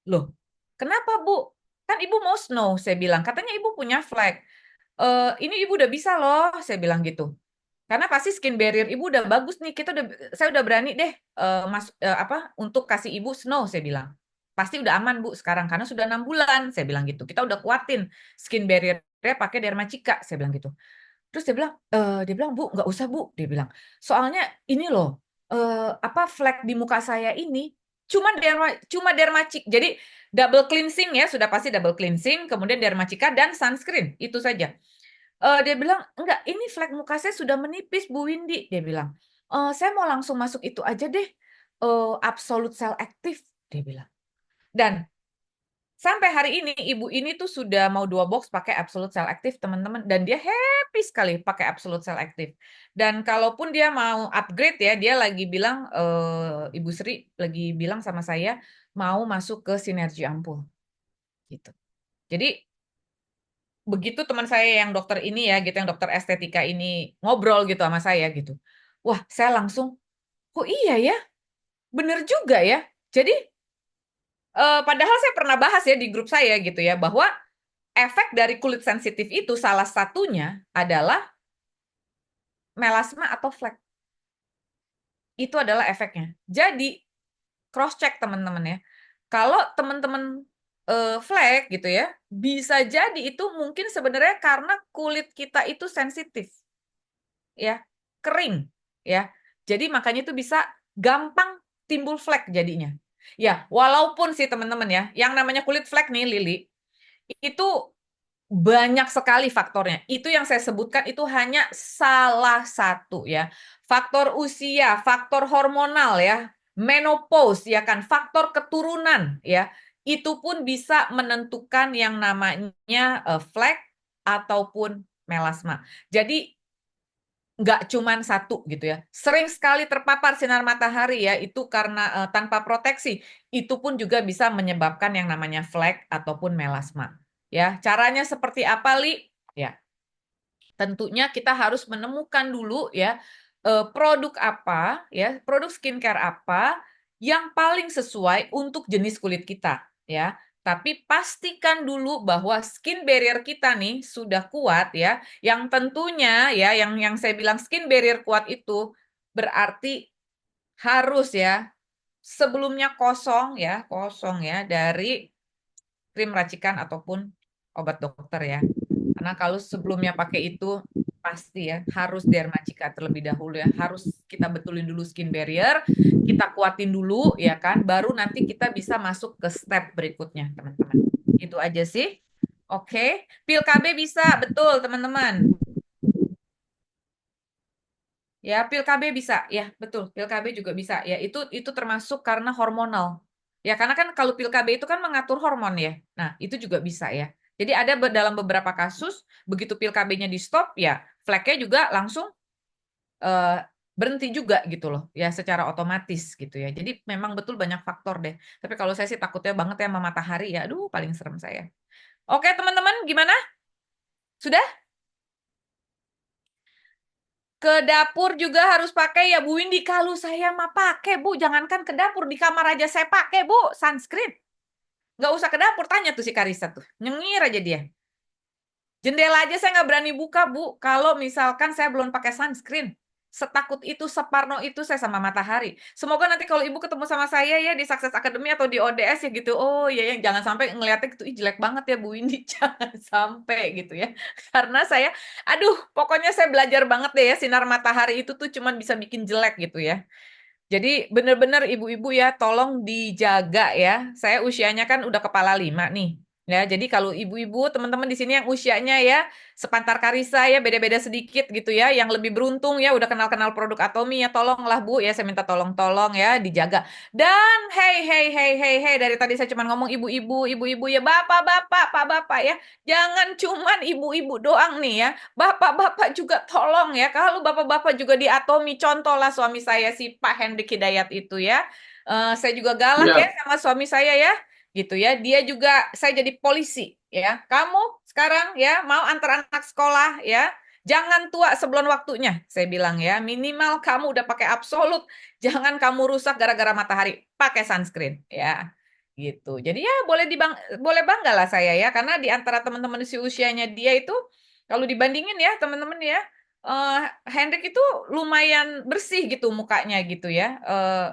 Loh, kenapa Bu? Kan Ibu mau snow, saya bilang. Katanya Ibu punya flag. Ini Ibu udah bisa loh, saya bilang gitu. Karena pasti skin barrier Ibu udah bagus nih. Saya udah berani deh untuk kasih Ibu snow, saya bilang. Pasti udah aman Bu sekarang karena sudah 6 bulan, saya bilang gitu. Kita udah kuatin skin barrier-nya pakai Dermacika, saya bilang gitu. Terus dia bilang Bu nggak usah Bu, dia bilang. Soalnya ini loh, flek di muka saya ini cuma dermacik. Jadi double cleansing ya, sudah pasti double cleansing, kemudian dermacika dan sunscreen, itu saja. Dia bilang, enggak, ini flek muka saya sudah menipis Bu Windy, dia bilang. Saya mau langsung masuk itu aja deh, absolute cell active, dia bilang. Dan sampai hari ini ibu ini tuh sudah mau 2 box pakai absolute cell active, teman-teman, dan dia happy sekali pakai absolute cell active. Dan kalaupun dia mau upgrade ya, dia lagi bilang, Ibu Sri lagi bilang sama saya mau masuk ke sinergi ampul gitu. Jadi begitu teman saya yang dokter ini ya gitu, yang dokter estetika ini ngobrol gitu sama saya gitu. Wah, saya langsung, oh iya ya, bener juga ya. Jadi padahal saya pernah bahas ya di grup saya gitu ya, bahwa efek dari kulit sensitif itu salah satunya adalah melasma atau flek. Itu adalah efeknya. Jadi cross check teman-teman ya. Kalau teman-teman flek gitu ya, bisa jadi itu mungkin sebenarnya karena kulit kita itu sensitif ya, kering ya. Jadi makanya itu bisa gampang timbul flek jadinya. Ya, walaupun sih teman-teman ya, yang namanya kulit flek nih Lili, itu banyak sekali faktornya. Itu yang saya sebutkan itu hanya salah satu ya. Faktor usia, faktor hormonal ya, menopause ya kan, faktor keturunan ya. Itu pun bisa menentukan yang namanya flek ataupun melasma. Jadi nggak cuman satu gitu ya. Sering sekali terpapar sinar matahari ya, itu karena tanpa proteksi. Itu pun juga bisa menyebabkan yang namanya flek ataupun melasma. Ya, caranya seperti apa, Li? Ya, tentunya kita harus menemukan dulu ya produk apa ya, produk skincare apa yang paling sesuai untuk jenis kulit kita ya. Tapi pastikan dulu bahwa skin barrier kita nih sudah kuat ya. Yang tentunya ya yang saya bilang skin barrier kuat itu berarti harus ya sebelumnya kosong ya dari krim racikan ataupun obat dokter ya. Karena kalau sebelumnya pakai itu pasti ya harus dermacika terlebih dahulu ya. Harus kita betulin dulu skin barrier, kita kuatin dulu ya kan, baru nanti kita bisa masuk ke step berikutnya, teman-teman. Itu aja sih. Oke, pil KB bisa, betul teman-teman. Ya, pil KB bisa. Ya, betul. Pil KB juga bisa. Ya, itu termasuk karena hormonal. Ya, karena kan kalau pil KB itu kan mengatur hormon ya. Nah, itu juga bisa ya. Jadi ada dalam beberapa kasus begitu pil KB-nya di stop ya, fleknya juga langsung eh, berhenti juga gitu loh. Ya, secara otomatis gitu ya. Jadi memang betul banyak faktor deh. Tapi kalau saya sih takutnya banget ya sama matahari ya. Aduh, paling serem saya. Oke, teman-teman, gimana? Sudah? Ke dapur juga harus pakai ya Bu Windy. Kalau saya mah pakai Bu, jangankan ke dapur, di kamar aja saya pakai Bu, sunscreen. Nggak usah ke dapur, tanya tuh si Karisa tuh. Nyengir aja dia. Jendela aja saya nggak berani buka Bu, kalau misalkan saya belum pakai sunscreen. Setakut itu, separno itu saya sama matahari. Semoga nanti kalau Ibu ketemu sama saya ya di Success Academy atau di ODS ya gitu. Oh iya ya, jangan sampai ngeliatnya gitu, ih jelek banget ya Bu Windy. Jangan sampai gitu ya. Karena saya, aduh pokoknya saya belajar banget deh ya, sinar matahari itu tuh cuman bisa bikin jelek gitu ya. Jadi benar-benar ibu-ibu ya tolong dijaga ya. Saya usianya kan udah kepala 5 nih. Ya, jadi kalau ibu-ibu, teman-teman di sini yang usianya ya sepantar Karisa ya beda-beda sedikit gitu ya, yang lebih beruntung ya udah kenal-kenal produk Atomi ya tolonglah Bu ya, saya minta tolong-tolong ya dijaga. Dan hey dari tadi saya cuma ngomong ibu-ibu ya bapak-bapak, Pak-bapak ya. Jangan cuman ibu-ibu doang nih ya. Bapak-bapak juga tolong ya. Kalau bapak-bapak juga di Atomi, contohlah suami saya si Pak Hendrik Hidayat itu ya. Saya juga galak ya sama suami saya ya. Gitu ya. Dia juga, saya jadi polisi ya. Kamu sekarang ya mau antar anak sekolah ya. Jangan tua sebelum waktunya, saya bilang ya. Minimal kamu udah pakai absolut. Jangan kamu rusak gara-gara matahari. Pakai sunscreen ya. Gitu. Jadi ya boleh bangga lah saya ya. Karena di antara teman-teman si usianya dia itu kalau dibandingin ya teman-teman ya, eh Hendrik itu lumayan bersih gitu mukanya gitu ya.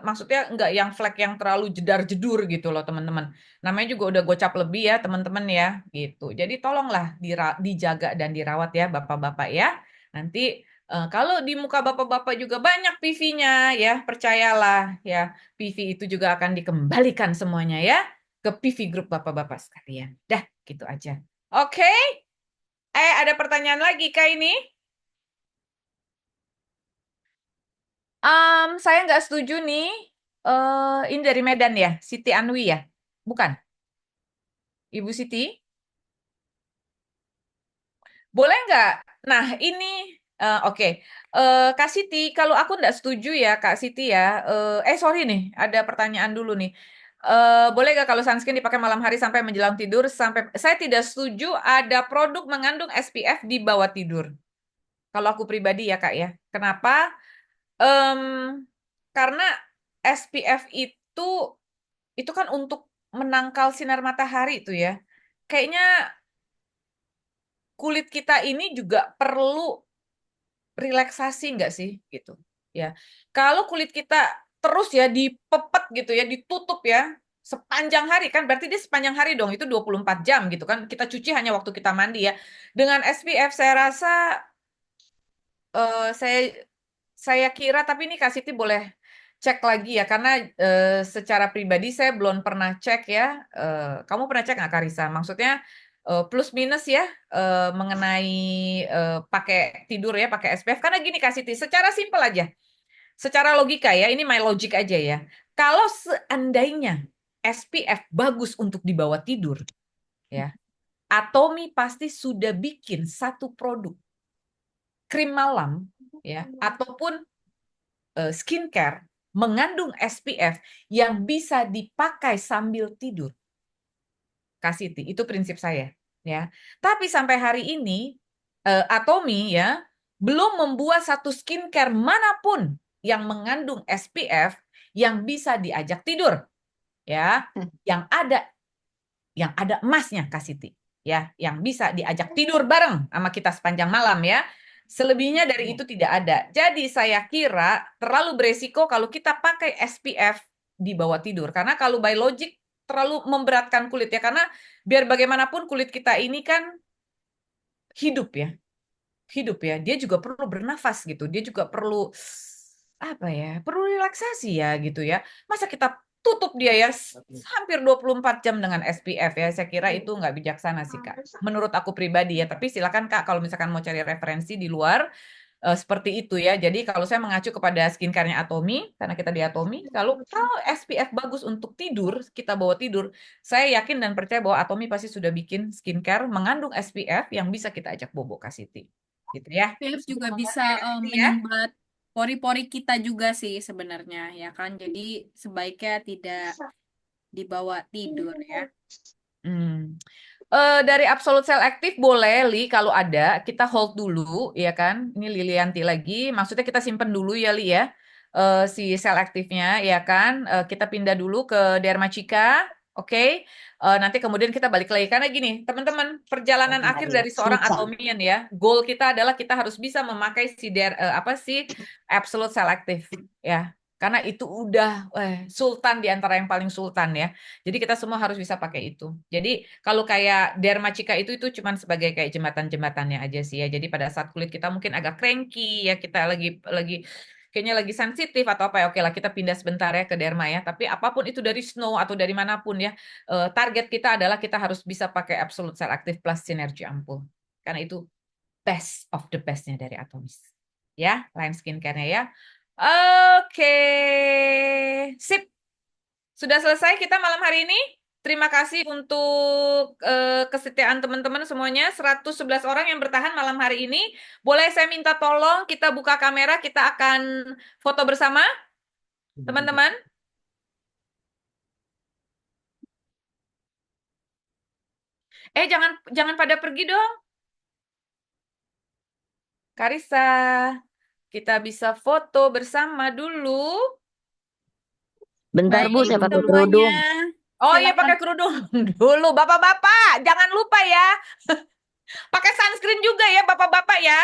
Maksudnya nggak yang flek yang terlalu jedar-jedur gitu loh teman-teman. Namanya juga udah gocap lebih ya teman-teman ya gitu. Jadi tolonglah dijaga dan dirawat ya bapak-bapak ya. Nanti kalau di muka bapak-bapak juga banyak PV-nya ya, percayalah ya. PV itu juga akan dikembalikan semuanya ya ke PV grup bapak-bapak sekalian. Dah, gitu aja. Oke. Ada pertanyaan lagi Kak ini? Saya nggak setuju nih. Ini dari Medan ya, Siti Anwi ya? Bukan, Ibu Siti? Boleh nggak? Nah, ini oke. Kak Siti, kalau aku nggak setuju ya, Kak Siti ya. Sorry nih, ada pertanyaan dulu nih. Boleh nggak kalau sunscreen dipakai malam hari sampai menjelang tidur? Saya tidak setuju ada produk mengandung SPF di bawah tidur. Kalau aku pribadi ya, Kak ya. Kenapa? Em, karena SPF itu kan untuk menangkal sinar matahari itu ya. Kayaknya kulit kita ini juga perlu relaksasi nggak sih gitu ya. Kalau kulit kita terus ya dipepet gitu ya, ditutup ya sepanjang hari kan berarti dia sepanjang hari dong itu 24 jam gitu kan. Kita cuci hanya waktu kita mandi ya. Dengan SPF saya rasa saya kira tapi ini Kak Siti boleh cek lagi ya karena secara pribadi saya belum pernah cek ya. Kamu pernah cek nggak Karisa? Maksudnya plus minus ya mengenai pakai tidur ya pakai SPF karena gini Kak Siti secara simpel aja. Secara logika ya, ini my logic aja ya. Kalau seandainya SPF bagus untuk dibawa tidur ya, Atomi pasti sudah bikin satu produk krim malam ya ataupun skincare mengandung SPF yang bisa dipakai sambil tidur. Kak Siti, itu prinsip saya ya. Tapi sampai hari ini Atomi ya belum membuat satu skincare manapun yang mengandung SPF yang bisa diajak tidur ya. Yang ada emasnya Kak Siti ya, yang bisa diajak tidur bareng sama kita sepanjang malam ya. Selebihnya dari itu tidak ada. Jadi saya kira terlalu beresiko kalau kita pakai SPF di bawah tidur. Karena kalau by logic terlalu memberatkan kulit ya. Karena biar bagaimanapun kulit kita ini kan hidup ya. Hidup ya. Dia juga perlu bernafas gitu. Dia juga perlu apa ya? Perlu relaksasi ya gitu ya. Masa kita tutup dia ya hampir 24 jam dengan SPF ya. Saya kira itu nggak bijaksana sih Kak. Menurut aku pribadi ya. Tapi silakan Kak kalau misalkan mau cari referensi di luar seperti itu ya. Jadi kalau saya mengacu kepada skincare-nya Atomi, karena kita di Atomi, kalau SPF bagus untuk tidur, kita bawa tidur, saya yakin dan percaya bahwa Atomi pasti sudah bikin skincare mengandung SPF yang bisa kita ajak bobo Kak Siti. Gitu ya. SPF juga bisa Ya. menyumbat pori-pori kita juga sih sebenarnya ya kan. Jadi sebaiknya tidak dibawa tidur ya. Hmm. Dari Absolute Cell Active boleh, Li, kalau ada, kita hold dulu, ya kan? Ini Lilianti lagi, maksudnya kita simpen dulu ya, Li, ya. Si sel aktifnya, ya kan? Kita pindah dulu ke Dermacika, oke? Nanti kemudian kita balik lagi. Karena gini, teman-teman, perjalanan akhir dari seorang atomian ya, goal kita adalah kita harus bisa memakai apa sih Absolute Cell Active, ya. Karena itu udah sultan di antara yang paling sultan ya. Jadi kita semua harus bisa pakai itu. Jadi kalau kayak Dermacika itu cuman sebagai kayak jembatan-jembatannya aja sih ya. Jadi pada saat kulit kita mungkin agak cranky ya, kita lagi kayaknya lagi sensitif atau apa ya, oke lah kita pindah sebentar ya ke derma ya. Tapi apapun itu dari snow atau dari manapun ya, target kita adalah kita harus bisa pakai Absolute Cell Active plus Synergy Ampoule. Karena itu best of the bestnya dari Atomis. Ya, line skincare-nya ya. Oke, sip. Sudah selesai kita malam hari ini. Terima kasih untuk kesetiaan teman-teman semuanya. 111 orang yang bertahan malam hari ini. Boleh saya minta tolong kita buka kamera, kita akan foto bersama, teman-teman. Jangan pada pergi dong. Karissa, kita bisa foto bersama dulu. Bentar Bu, Baik saya pakai semuanya. kerudung. Oh iya, Silakan. pakai kerudung dulu. Bapak-bapak, jangan lupa ya. Pakai sunscreen juga ya, bapak-bapak ya.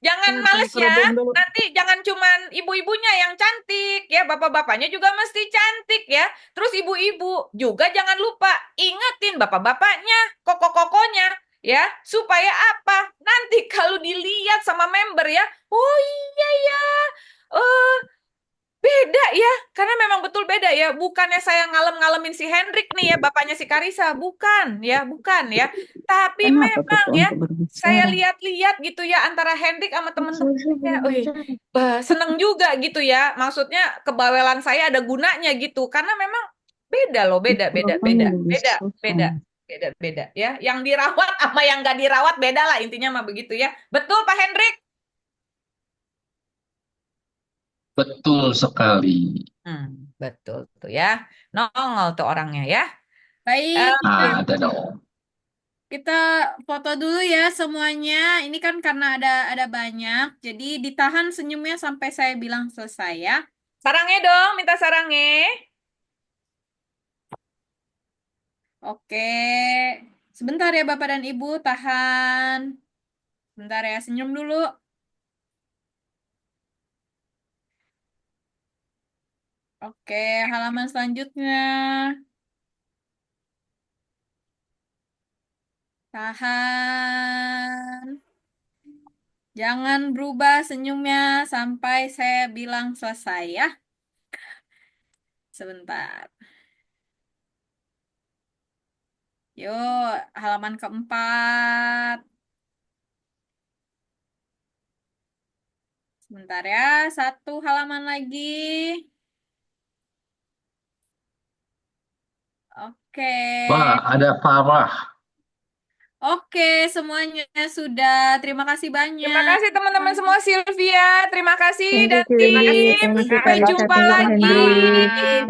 Jangan males ya. Nanti jangan cuman ibu-ibunya yang cantik ya, bapak-bapaknya juga mesti cantik ya. Terus ibu-ibu juga jangan lupa ingetin bapak-bapaknya, koko-kokonya ya, supaya apa? Nanti kalau dilihat sama member ya, oh iya ya. Beda ya, karena memang betul beda ya. Bukannya saya ngalem-ngalemin si Hendrik nih ya, bapaknya si Karissa, bukan ya, bukan ya. Tapi Kenapa memang tuh ya, untuk saya berbicara? lihat-lihat gitu ya antara Hendrik sama temen-temennya, seneng juga gitu ya. Maksudnya kebawelan saya ada gunanya gitu, karena memang beda loh, beda, beda, Mikrofonnya beda, lebih beda, susah. beda, beda, beda ya. Yang dirawat sama yang nggak dirawat beda lah intinya mah begitu ya. Betul Pak Hendrik? Betul sekali. Betul tuh ya. Nongol tuh orangnya ya. Baik, Ada dong. kita foto dulu ya semuanya. Ini kan karena ada banyak, jadi ditahan senyumnya sampai saya bilang selesai ya. Sarangnya dong, minta sarangnya. Oke, sebentar ya Bapak dan Ibu, tahan. Sebentar ya, senyum dulu. Oke, halaman selanjutnya. Tahan. Jangan berubah senyumnya sampai saya bilang selesai ya. Sebentar. Yuk, halaman keempat. Sebentar ya, satu halaman lagi. Oke. Wah, ada Farah. Oke, semuanya sudah. Terima kasih banyak. Terima kasih teman-teman semua, Sylvia. Terima kasih Thank you, dan Cindy. tim. Thank you, Sampai Kak jumpa Thank you, Kak lagi. Hendrik.